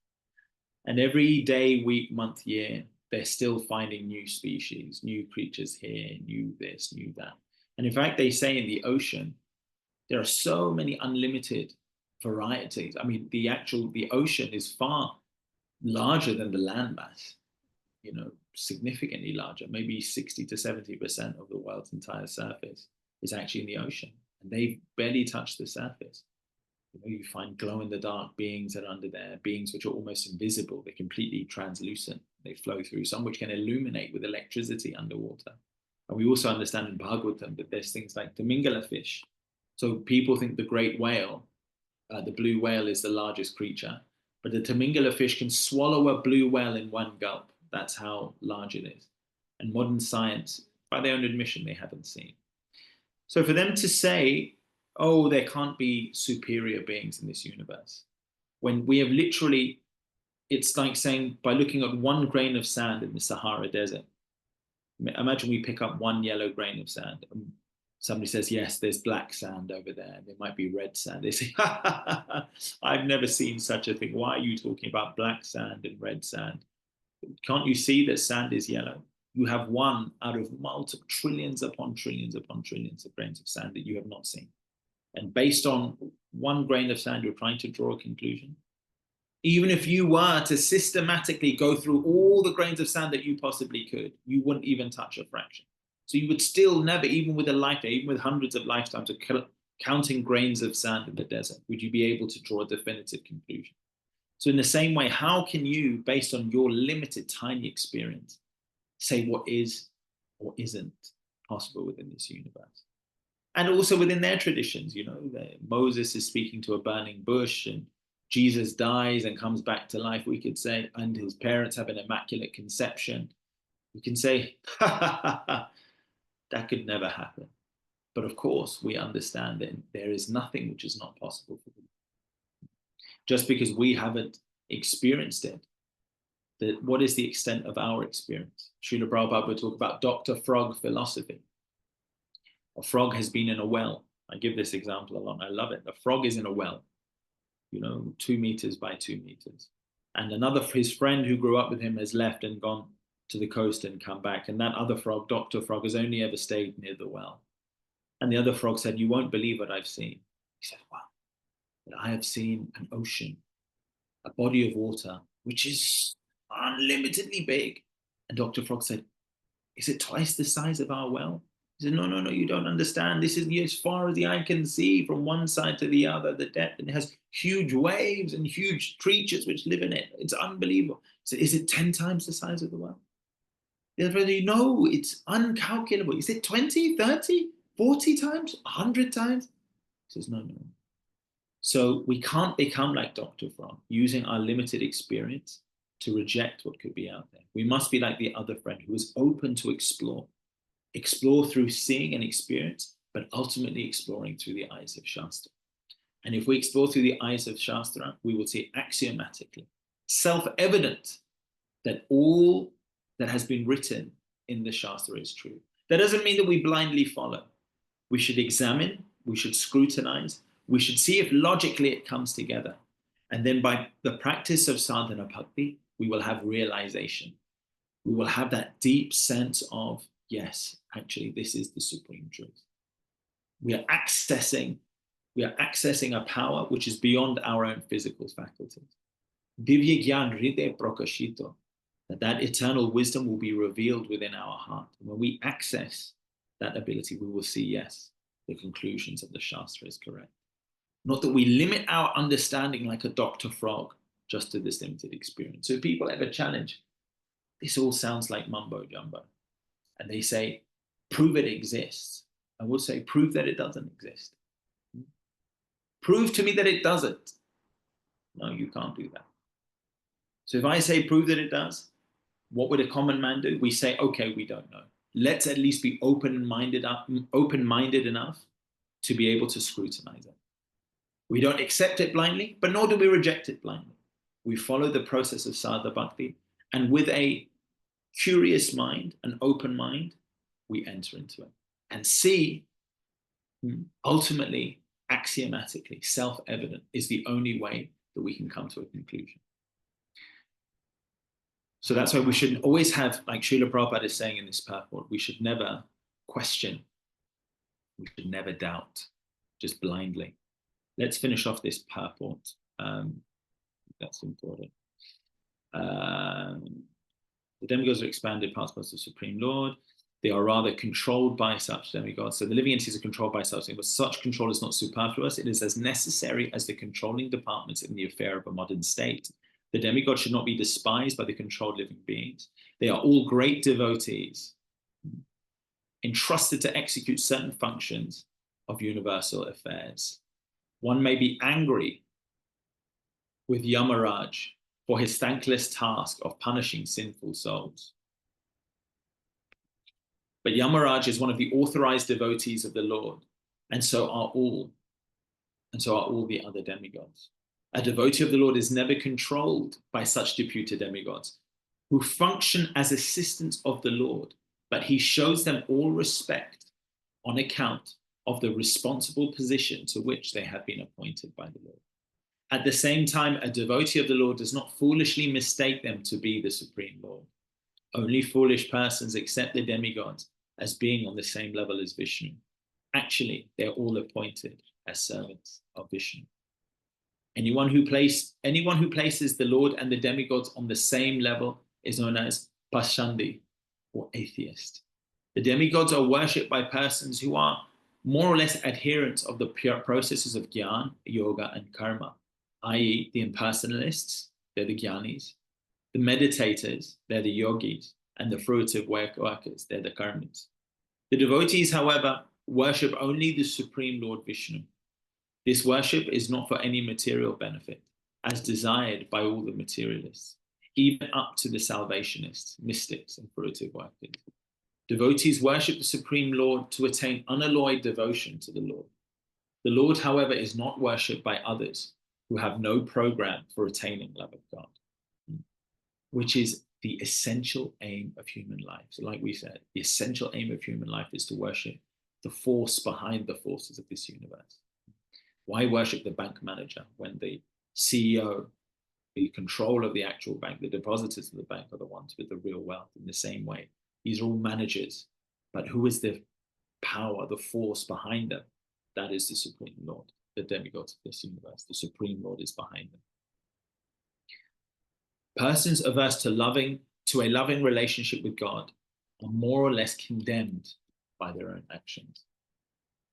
And every day, week, month, year, they're still finding new species, new creatures here, new this, new that. And in fact, they say in the ocean, there are so many unlimited varieties. I mean, the ocean is far larger than the landmass, significantly larger. Maybe 60 to 70% of the world's entire surface is actually in the ocean. And they've barely touched the surface. You find glow-in-the-dark beings that are under there, beings which are almost invisible. They're completely translucent. They flow through, some which can illuminate with electricity underwater. And we also understand in Bhagavatam that there's things like Timingala fish. So people think the great whale, the blue whale, is the largest creature, but the Timingala fish can swallow a blue whale in one gulp. That's how large it is. And modern science, by their own admission, they haven't seen. So for them to say, oh, there can't be superior beings in this universe, when we have literally, it's like saying, by looking at one grain of sand in the Sahara Desert, imagine we pick up one yellow grain of sand. And somebody says, yes, there's black sand over there. There might be red sand. They say, I've never seen such a thing. Why are you talking about black sand and red sand? Can't you see that sand is yellow? You have one out of multiple trillions upon trillions upon trillions of grains of sand that you have not seen. And based on one grain of sand, you're trying to draw a conclusion. Even if you were to systematically go through all the grains of sand that you possibly could, you wouldn't even touch a fraction. So you would still never, even with a lifetime, even with hundreds of lifetimes of counting grains of sand in the desert, would you be able to draw a definitive conclusion. So in the same way, how can you, based on your limited, tiny experience, say what is or isn't possible within this universe? And also within their traditions, Moses is speaking to a burning bush, and Jesus dies and comes back to life, we could say, and his parents have an immaculate conception. We can say, that could never happen. But of course, we understand that there is nothing which is not possible for them. Just because we haven't experienced it, that what is the extent of our experience? Srila Prabhupada would talk about Dr. Frog philosophy. A frog has been in a well. I give this example a lot. I love it. A frog is in a well, 2 meters by 2 meters. And his friend who grew up with him has left and gone to the coast and come back. And that other frog, Dr. Frog, has only ever stayed near the well. And the other frog said, you won't believe what I've seen. He said, wow, but I have seen an ocean, a body of water, which is unlimitedly big. And Dr. Frog said, is it twice the size of our well? He said, no, you don't understand. This is as far as the eye can see from one side to the other, the depth, and it has huge waves and huge creatures which live in it. It's unbelievable. He said, is it 10 times the size of the well? The other Devotee, no, it's uncalculable. He said 20, 30, 40 times, 100 times. He says, no, no. So we can't become like Dr. Frog, using our limited experience to reject what could be out there. We must be like the other friend who is open to explore through seeing and experience, but ultimately exploring through the eyes of Shastra. And if we explore through the eyes of Shastra, we will see axiomatically, self-evident, that all that has been written in the Shastra is true. That doesn't mean that we blindly follow. We should examine, we should scrutinize, we should see if logically it comes together. And then by the practice of sadhana bhakti, we will have realization. We will have that deep sense of, yes, actually, this is the supreme truth. We are accessing a power which is beyond our own physical faculties. Divya Gyan Hriday Prakashito, that eternal wisdom will be revealed within our heart. And when we access that ability, we will see, yes, the conclusions of the Shastra is correct. Not that we limit our understanding like a Dr. Frog just to this limited experience. So if people ever challenge, this all sounds like mumbo jumbo. And they say, prove it exists. I will say, prove that it doesn't exist. Prove to me that it doesn't. No, you can't do that. So if I say, prove that it does, what would a common man do? We say, okay, we don't know. Let's at least be open-minded enough to be able to scrutinize it. We don't accept it blindly, but nor do we reject it blindly. We follow the process of sadhana bhakti, and with a curious mind, an open mind, we enter into it and see, ultimately, axiomatically, self-evident is the only way that we can come to a conclusion. So that's why we should always have, like Srila Prabhupada is saying in this purport, we should never question, we should never doubt, just blindly. Let's finish off this purport. That's important. The demigods are expanded parts of the Supreme Lord. They are rather controlled by such demigods. So the living entities are controlled by such, but such control is not superfluous. It is as necessary as the controlling departments in the affair of a modern state. The demigods should not be despised by the controlled living beings. They are all great devotees, entrusted to execute certain functions of universal affairs. One may be angry with Yamaraj for his thankless task of punishing sinful souls. But Yamaraj is one of the authorized devotees of the Lord, and so are all the other demigods. A devotee of the Lord is never controlled by such deputed demigods, who function as assistants of the Lord, but he shows them all respect on account of the responsible position to which they have been appointed by the Lord. At the same time, a devotee of the Lord does not foolishly mistake them to be the Supreme Lord. Only foolish persons accept the demigods as being on the same level as Vishnu. Actually, they're all appointed as servants of Vishnu. Anyone who places the Lord and the demigods on the same level is known as Pashandi, or atheist. The demigods are worshipped by persons who are more or less adherents of the pure processes of Gyan, Yoga, and Karma, i.e. the impersonalists, they're the Gyanis, the meditators, they're the Yogis, and the fruitive workers, they're the Karmis. The devotees, however, worship only the Supreme Lord Vishnu. This worship is not for any material benefit, as desired by all the materialists, even up to the salvationists, mystics, and fruitive workers. Devotees worship the Supreme Lord to attain unalloyed devotion to the Lord. The Lord, however, is not worshipped by others who have no program for attaining love of God, which is the essential aim of human life. So like we said, the essential aim of human life is to worship the force behind the forces of this universe. Why worship the bank manager when the CEO, the control of the actual bank, the depositors of the bank are the ones with the real wealth? In the same way, these are all managers, but who is the power, the force behind them? That is the Supreme Lord, the demigods of this universe. The Supreme Lord is behind them. Persons averse to a loving relationship with God are more or less condemned by their own actions.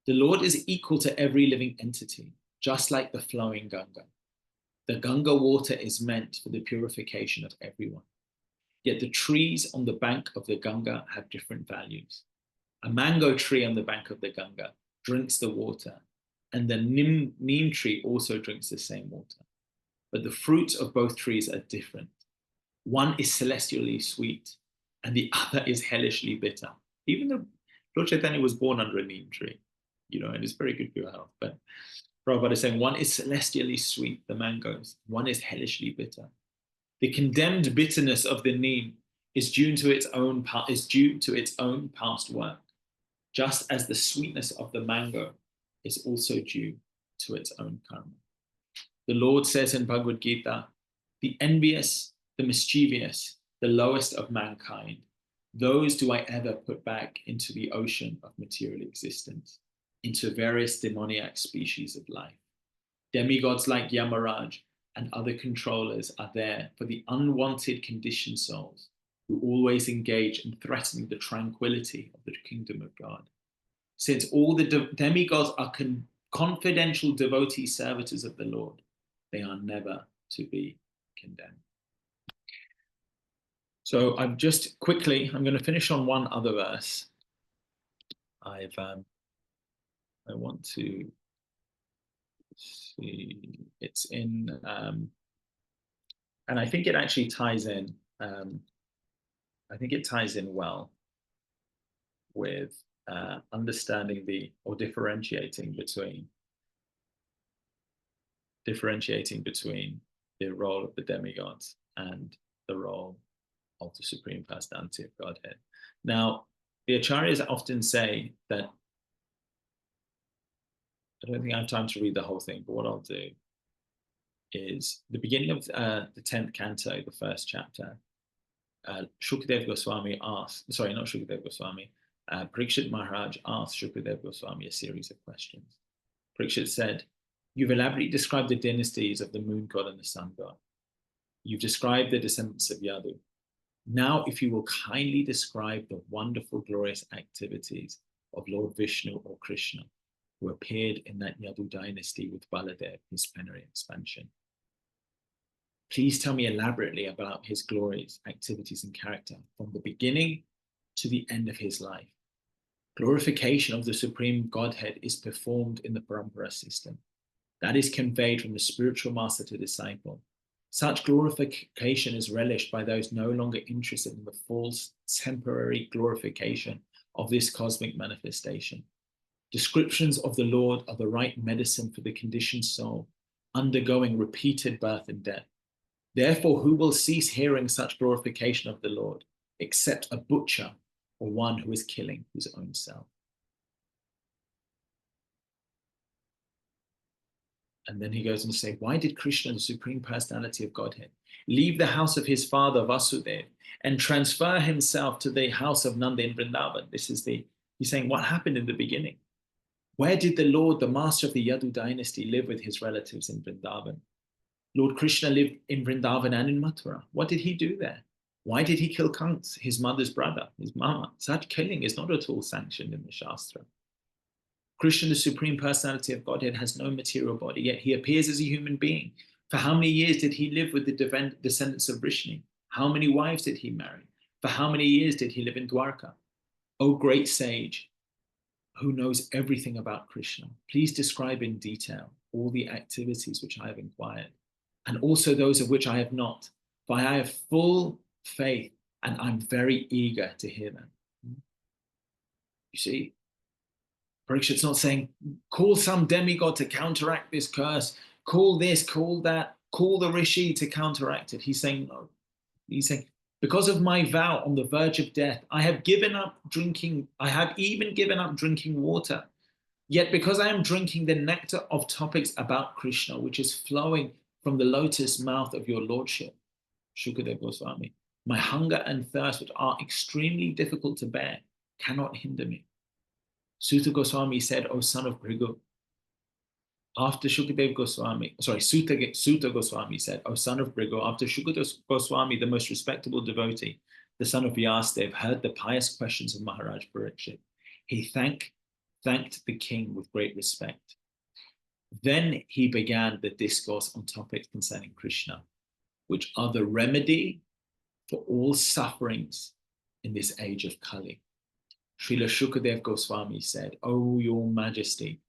The Lord is equal to every living entity, just like the flowing Ganga. The Ganga water is meant for the purification of everyone. Yet the trees on the bank of the Ganga have different values. A mango tree on the bank of the Ganga drinks the water, and the neem tree also drinks the same water. But the fruits of both trees are different. One is celestially sweet, and the other is hellishly bitter. Even though Lord Chaitanya was born under a neem tree, and it's very good for your health. But Prabhupada is saying one is celestially sweet, the mangoes, one is hellishly bitter. The condemned bitterness of the neem is due to its own past work, just as the sweetness of the mango is also due to its own karma. The Lord says in Bhagavad Gita, the envious, the mischievous, the lowest of mankind, those do I ever put back into the ocean of material existence, into various demoniac species of life. Demigods like Yamaraj and other controllers are there for the unwanted conditioned souls who always engage in threatening the tranquility of the kingdom of God. Since all the demigods are confidential devotee servitors of the Lord, they are never to be condemned. So I'm going to finish on one other verse. I want to see, it's in, and I think it actually ties in, I think it ties in well with understanding differentiating between the role of the demigods and the role of the Supreme Personality of Godhead. Now, the Acharyas often say that, I don't think I have time to read the whole thing, but what I'll do is the beginning of the 10th canto, the first chapter, Shukadev Goswami asked, sorry, not Shukadev Goswami, Parikshit Maharaj asked Shukadev Goswami a series of questions. Parikshit said, you've elaborately described the dynasties of the moon god and the sun god. You've described the descendants of Yadu. Now, if you will kindly describe the wonderful, glorious activities of Lord Vishnu or Krishna, who appeared in that Yadu dynasty with Baladev, his plenary expansion. Please tell me elaborately about his glories, activities, and character from the beginning to the end of his life. Glorification of the Supreme Godhead is performed in the Parampara system. That is conveyed from the spiritual master to disciple. Such glorification is relished by those no longer interested in the false, temporary glorification of this cosmic manifestation. Descriptions of the Lord are the right medicine for the conditioned soul, undergoing repeated birth and death. Therefore, who will cease hearing such glorification of the Lord, except a butcher or one who is killing his own self? And then he goes on to say, why did Krishna, the Supreme Personality of Godhead, leave the house of his father Vasudeva and transfer himself to the house of Nanda in Vrindavan? He's saying, what happened in the beginning? Where did the Lord, the master of the Yadu dynasty, live with his relatives in Vrindavan? Lord Krishna lived in Vrindavan and in Mathura. What did he do there? Why did he kill Kans, his mother's brother, his mama? Such killing is not at all sanctioned in the Shastra. Krishna, the Supreme Personality of Godhead, has no material body, yet he appears as a human being. For how many years did he live with the descendants of Vrishni? How many wives did he marry? For how many years did he live in Dwarka? O great sage, who knows everything about Krishna, please describe in detail all the activities which I have inquired, and also those of which I have not, for I have full faith and I'm very eager to hear them. You see, Parikshit's not saying, call some demigod to counteract this curse, call this, call that, call the rishi to counteract it. He's saying, no. He's saying, because of my vow on the verge of death, I have given up drinking, I have even given up drinking water. Yet because I am drinking the nectar of topics about Krishna, which is flowing from the lotus mouth of your lordship, Shukadev Goswami, my hunger and thirst, which are extremely difficult to bear, cannot hinder me. Suta Goswami said, O son of Bhrigu, after Shukadev Goswami, Suta Goswami said, O son of Bhrigu, after Shukadev Goswami, the most respectable devotee, the son of Vyasadeva, heard the pious questions of Maharaj Parikshit, he thanked the king with great respect. Then he began the discourse on topics concerning Krishna, which are the remedy for all sufferings in this age of Kali. Srila Shukadev Goswami said, "O your Majesty,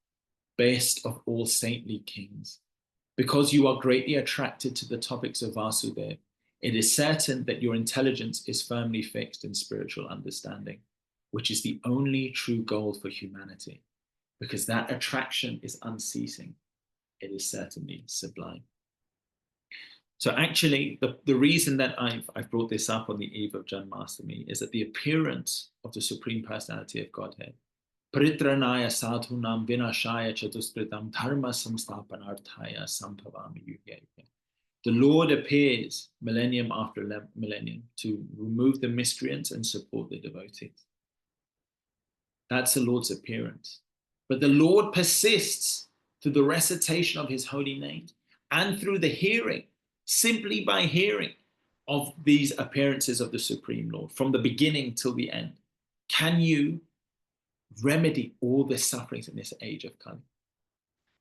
best of all saintly kings, because you are greatly attracted to the topics of Vasudeva, it is certain that your intelligence is firmly fixed in spiritual understanding, which is the only true goal for humanity. Because that attraction is unceasing, it is certainly sublime." So actually, the reason that I've brought this up on the eve of Janmashtami is that the appearance of the Supreme Personality of Godhead, Paritranaya sadhunam vinashaya chatuskritam dharma samsthapanarthaya sambhavami yuga. The Lord appears millennium after millennium to remove the miscreants and support the devotees. That's the Lord's appearance. But the Lord persists through the recitation of his holy names and through the hearing, simply by hearing of these appearances of the Supreme Lord from the beginning till the end. Can you remedy all the sufferings in this age of Kali?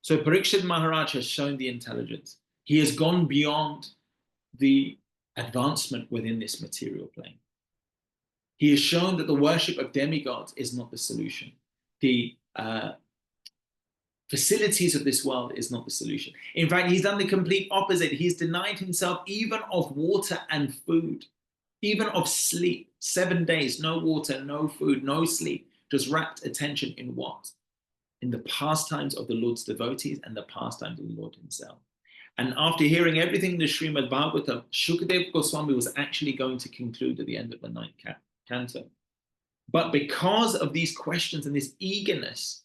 So Parikshit Maharaj has shown the intelligence. He has gone beyond the advancement within this material plane. He has shown that the worship of demigods is not the solution. The facilities of this world is not the solution. In fact, he's done the complete opposite. He's denied himself even of water and food, even of sleep. 7 days, no water, no food, no sleep, just rapt attention in what? In the pastimes of the Lord's devotees and the pastimes of the Lord himself. And after hearing everything in the Srimad Bhagavatam, Shukadev Goswami was actually going to conclude at the end of the 9th canto. But because of these questions and this eagerness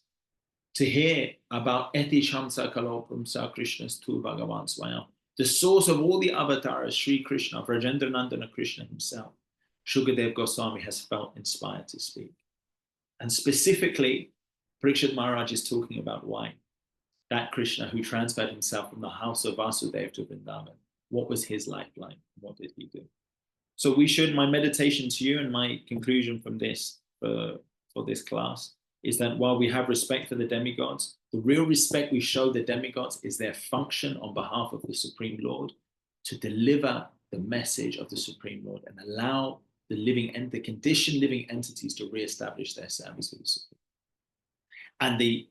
to hear about Eti Shamsa Kalopam Sa Krishna's Tu Bhagavan Swayam, the source of all the avatars, Sri Krishna, Vrajendra Nandana Krishna himself, Shukadev Goswami has felt inspired to speak. And specifically, Parikshit Maharaj is talking about why. That Krishna who transferred himself from the house of Vasudeva to Vrindavan, what was his lifeline? What did he do? So we should, my meditation to you and my conclusion from this, for this class, is that while we have respect for the demigods, the real respect we show the demigods is their function on behalf of the Supreme Lord to deliver the message of the Supreme Lord and allow the conditioned living entities to reestablish their service with the Supreme. And the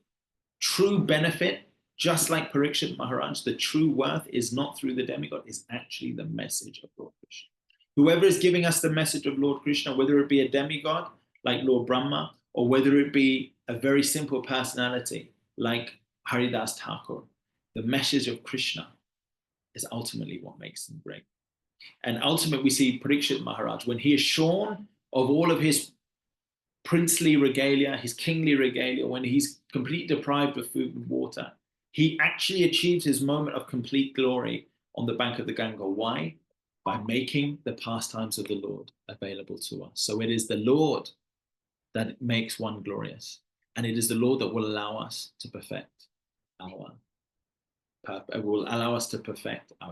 true benefit, just like Parikshit Maharaj, the true worth is not through the demigod, is actually the message of Lord Krishna. Whoever is giving us the message of Lord Krishna, whether it be a demigod like Lord Brahma, or whether it be a very simple personality like Haridas Thakur, the message of Krishna is ultimately what makes them great. And ultimately, we see Parikshit Maharaj, when he is shorn of all of his princely regalia, his kingly regalia, when he's completely deprived of food and water, he actually achieves his moment of complete glory on the bank of the Ganga. Why? By making the pastimes of the Lord available to us. So it is the Lord that makes one glorious. And it is the Lord that will allow us to perfect our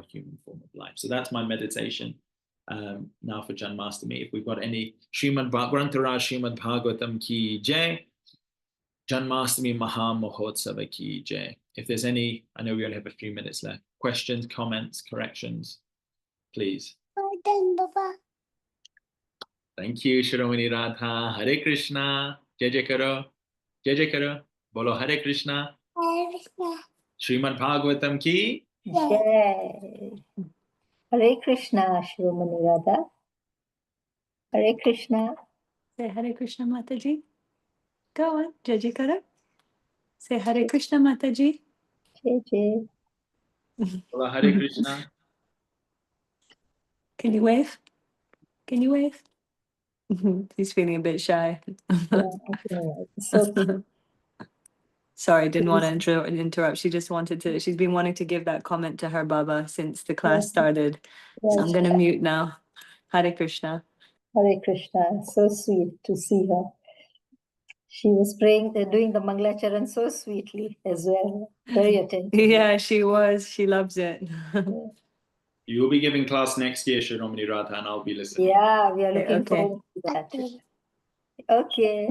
human form of life. So that's my meditation now for Janmashtami. If we've got any Grantharaj Srimad Bhagavatam ki jai, Janmashtami Maha Mahotsava ki jai. If there's any, I know we only have a few minutes left, questions, comments, corrections, please. Thank you, Shiromani Radha. Hare Krishna. Jai Jai Karo. Jai Jai Karo. Bolo Hare Krishna. Hare Krishna. Srimad Bhagavatam ki. Jai. Hare Krishna, Shiromani Radha. Hare Krishna. Say Hare Krishna, Mataji. Go on, Jai Jai Karo. Say Hare Krishna, Mataji. Jai Jai. Bolo Hare Krishna. Can you wave? Can you wave? He's feeling a bit shy. So Sorry, didn't want to interrupt. She just wanted to, she's been wanting to give that comment to her Baba since the class started. So I'm going to mute now. Hare Krishna. Hare Krishna. So sweet to see her. She was praying, doing the Mangalacharan so sweetly as well. Very attentive. Yeah, she was. She loves it. You will be giving class next year, Shiromani Radha, and I'll be listening. Yeah, we are looking forward to that. Okay.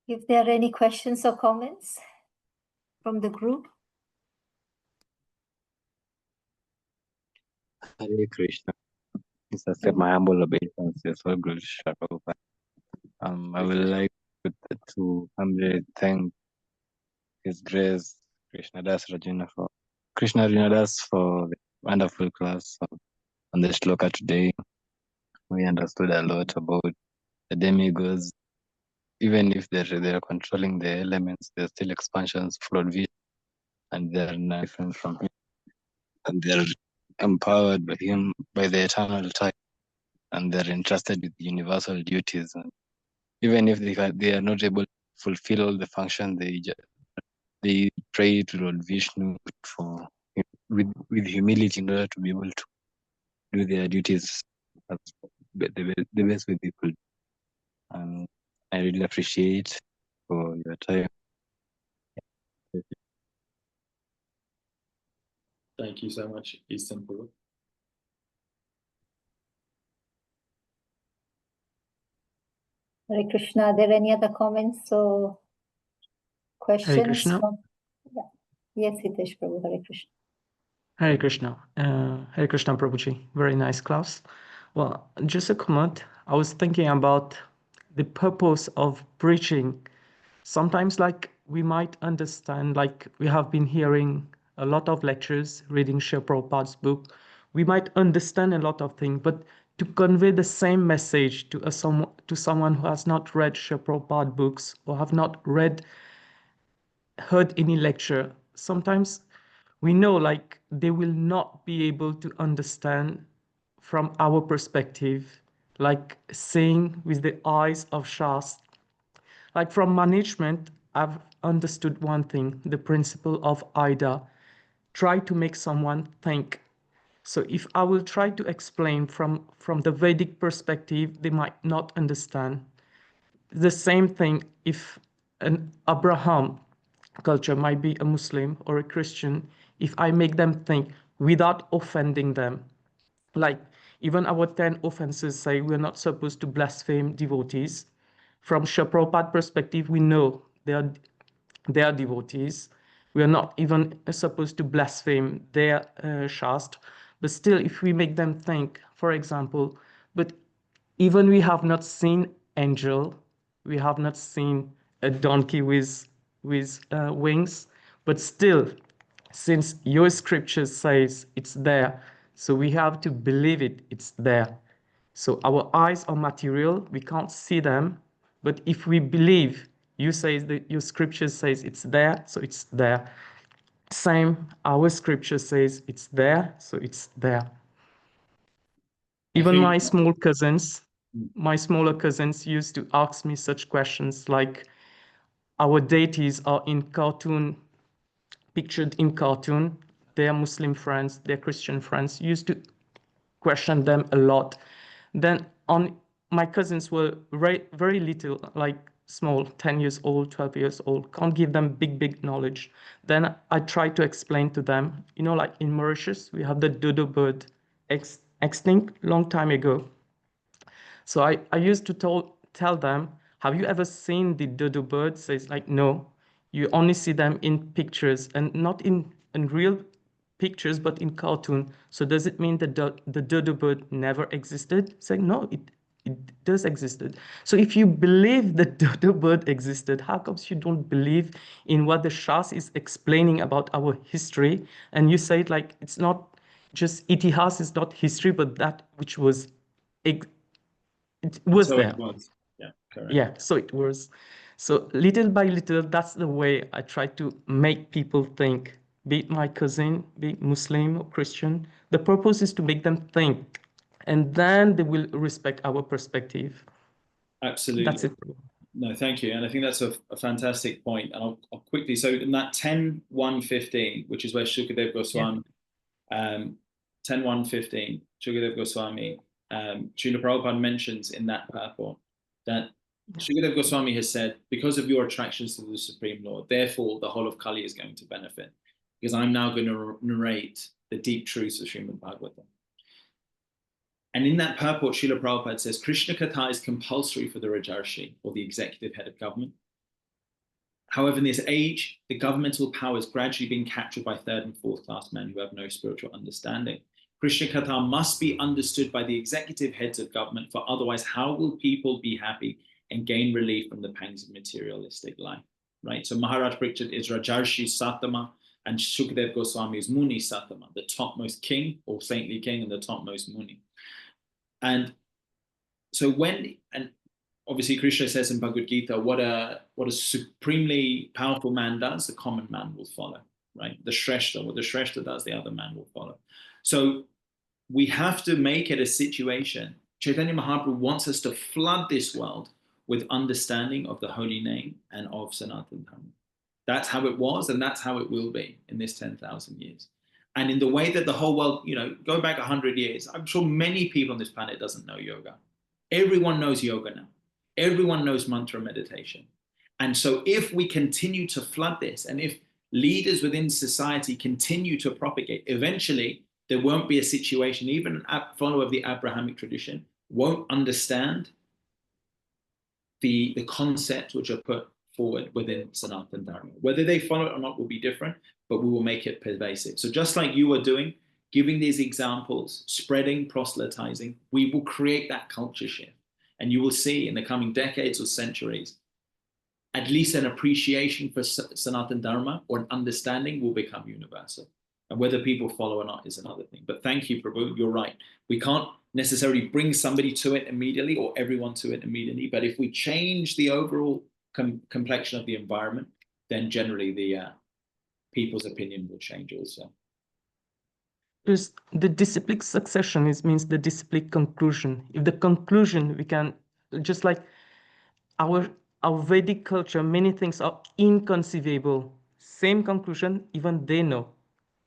If there are any questions or comments from the group. Hare Krishna. It's accept my humble obeisance, so good, Prabhupada. I would like to humbly thank His Grace, Krishna Das for the wonderful class on the shloka today. We understood a lot about the demigods. Even if they're controlling the elements, they're still expansions, flawed vision, and they're not different from Him. And they're empowered by Him, by the eternal type, and they're entrusted with universal duties. And even if they are not able to fulfill all the functions, they pray to Lord Vishnu for with humility in order to be able to do their duties as the best way they could. And I really appreciate for your time. Thank you so much. It's simple. Hare Krishna. Are there any other comments or questions? Krishna. Yeah. Yes, Hitesh Prabhu. Hare Krishna. Hare Krishna. Hare Krishna Prabhuji. Very nice class. Well, just a comment. I was thinking about the purpose of preaching. Sometimes, like, we might understand, like, we have been hearing a lot of lectures, reading Srila Prabhupada's book. We might understand a lot of things, but to convey the same message to someone who has not read Srila Prabhupada books or have not heard any lecture, sometimes we know like they will not be able to understand from our perspective, like seeing with the eyes of Shastra. Like from management, I've understood one thing, the principle of IDA. Try to make someone think. So if I will try to explain from the Vedic perspective, they might not understand. The same thing if an Abraham culture might be a Muslim or a Christian, if I make them think without offending them. Like even our 10 offenses say we're not supposed to blaspheme devotees. From Srila Prabhupada perspective, we know they are devotees. We are not even supposed to blaspheme their Shastra. But still, if we make them think, for example, but even we have not seen angel, we have not seen a donkey with wings, but still, since your scripture says it's there, so we have to believe it's there. So our eyes are material, we can't see them, but if we believe, you say that your scripture says it's there, so it's there. Same, our scripture says it's there, so it's there. Even my smaller cousins used to ask me such questions like, our deities are pictured in cartoon. Their Muslim friends, their Christian friends used to question them a lot. Then my cousins were very, very little, like small, 10 years old, 12 years old, can't give them big knowledge. Then I tried to explain to them, like in Mauritius, we have the dodo bird extinct long time ago. So I used to tell them, have you ever seen the dodo bird? So it's like, no, you only see them in pictures and not in real pictures, but in cartoon. So does it mean that the dodo bird never existed? It's like, no, it does existed. So if you believe the dodo bird existed, how comes you don't believe in what the Shas is explaining about our history? And you say it like, it's not just itihas is not history, but that which was it was so there. It was. Yeah, correct. Yeah, so it was. So little by little, that's the way I try to make people think, be it my cousin, be it Muslim or Christian. The purpose is to make them think, and then they will respect our perspective. Absolutely. That's it. No, thank you. And I think that's a fantastic point. And I'll quickly, so in that 10.1.15, which is where Shukadev Goswami, 10.1.15, Shukadev Goswami, Srila Prabhupada mentions in that purport that Shukadev Goswami has said, because of your attractions to the Supreme Lord, therefore the whole of Kali is going to benefit. Because I'm now going to narrate the deep truths of Srimad Bhagavatam. And in that purport, Srila Prabhupada says, Krishna Katha is compulsory for the Rajarshi, or the executive head of government. However, in this age, the governmental power is gradually being captured by third and fourth class men who have no spiritual understanding. Krishna Katha must be understood by the executive heads of government, for otherwise how will people be happy and gain relief from the pangs of materialistic life, right? So Maharaj Parikshit is Rajarshi Sattama, and Shukdev Goswami is Muni Sattama, the topmost king or saintly king and the topmost Muni. And so and obviously Krishna says in Bhagavad Gita, what a supremely powerful man does, the common man will follow, right? The Shrestha, what the Shrestha does, the other man will follow. So we have to make it a situation. Chaitanya Mahaprabhu wants us to flood this world with understanding of the holy name and of Sanatana Dharma. That's how it was, and that's how it will be in this 10,000 years. And in the way that the whole world, go back 100 years, I'm sure many people on this planet doesn't know yoga. Everyone knows yoga now. Everyone knows mantra meditation. And so if we continue to flood this, and if leaders within society continue to propagate, eventually there won't be a situation, even a follower of the Abrahamic tradition won't understand the concepts which are put forward within Sanatana Dharma. Whether they follow it or not will be different, but we will make it pervasive. So just like you are doing, giving these examples, spreading, proselytizing, we will create that culture shift. And you will see in the coming decades or centuries, at least an appreciation for Sanatana Dharma or an understanding will become universal. And whether people follow or not is another thing. But thank you, Prabhu, you're right. We can't necessarily bring somebody to it immediately or everyone to it immediately. But if we change the overall complexion of the environment, then generally the people's opinion will change also. Because the disciplic succession means the disciplic conclusion. If the conclusion, we can, just like our Vedic culture, many things are inconceivable. Same conclusion, even they know.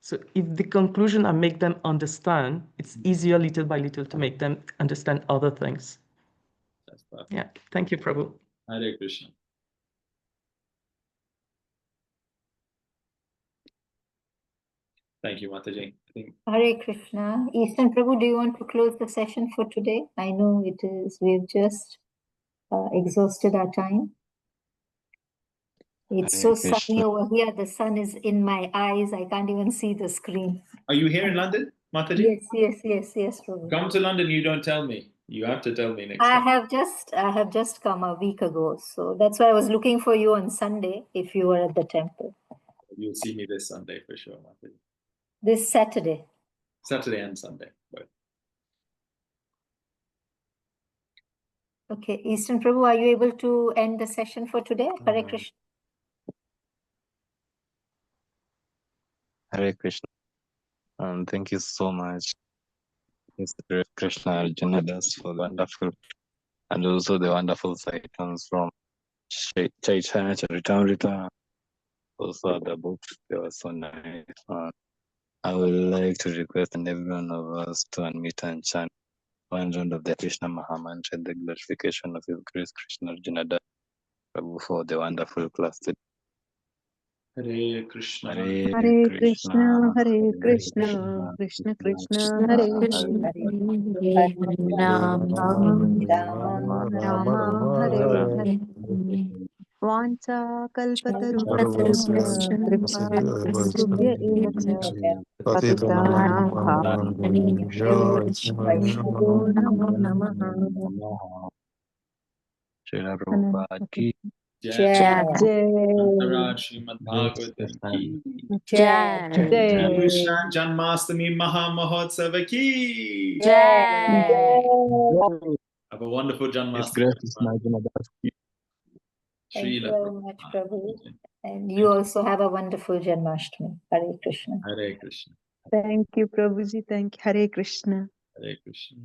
So if the conclusion I make them understand, it's easier little by little to make them understand other things. That's perfect. Yeah, thank you, Prabhu. Hare Krishna. Thank you, Mataji. Hare Krishna. Eastern Prabhu, do you want to close the session for today? I know we've just exhausted our time. It's Hare so sunny Krishna. over here. The sun is in my eyes. I can't even see the screen. Are you here in London, Mataji? Yes, Prabhu. Come to London, you don't tell me. You have to tell me next I time. have just come a week ago, so that's why I was looking for you on Sunday if you were at the temple. You'll see me this Sunday for sure, Mataji. This Saturday. Saturday and Sunday, both. Okay, Eastern Prabhu, are you able to end the session for today? Hare Krishna. Hare Krishna. Thank you so much, Mr. Krishna Arjun, for the wonderful and also the wonderful items from Chaitanya Charitamrita. Also the books, they were so nice. I would like to request every one of us to unmute and chant one round of the Krishna Mahamantra, the glorification of His Grace Krishna Arjuna Prabhu for the wonderful class today. Hare Krishna. Hare Krishna, Hare Krishna, Krishna Krishna, Hare Hare, Rama Hare Hare. Vancha kalpatarubhyascha kripa sindhubhya eva cha patitanam pavanebhyo vaishnavo namo namaha. Srila Prabhupada ki Jai. Maharaj Srimad Bhagavatam ki. Jai. Jai Krishna Janmastami Maha Mahotsava ki. Have a wonderful His Janmastami. Grace Krishna Arjuna ki. Thank you Srila very much, Prabhupada. Prabhu. And you also have a wonderful Janmashtami. Hare Krishna. Hare Krishna. Thank you, Prabhuji. Thank you. Hare Krishna. Hare Krishna.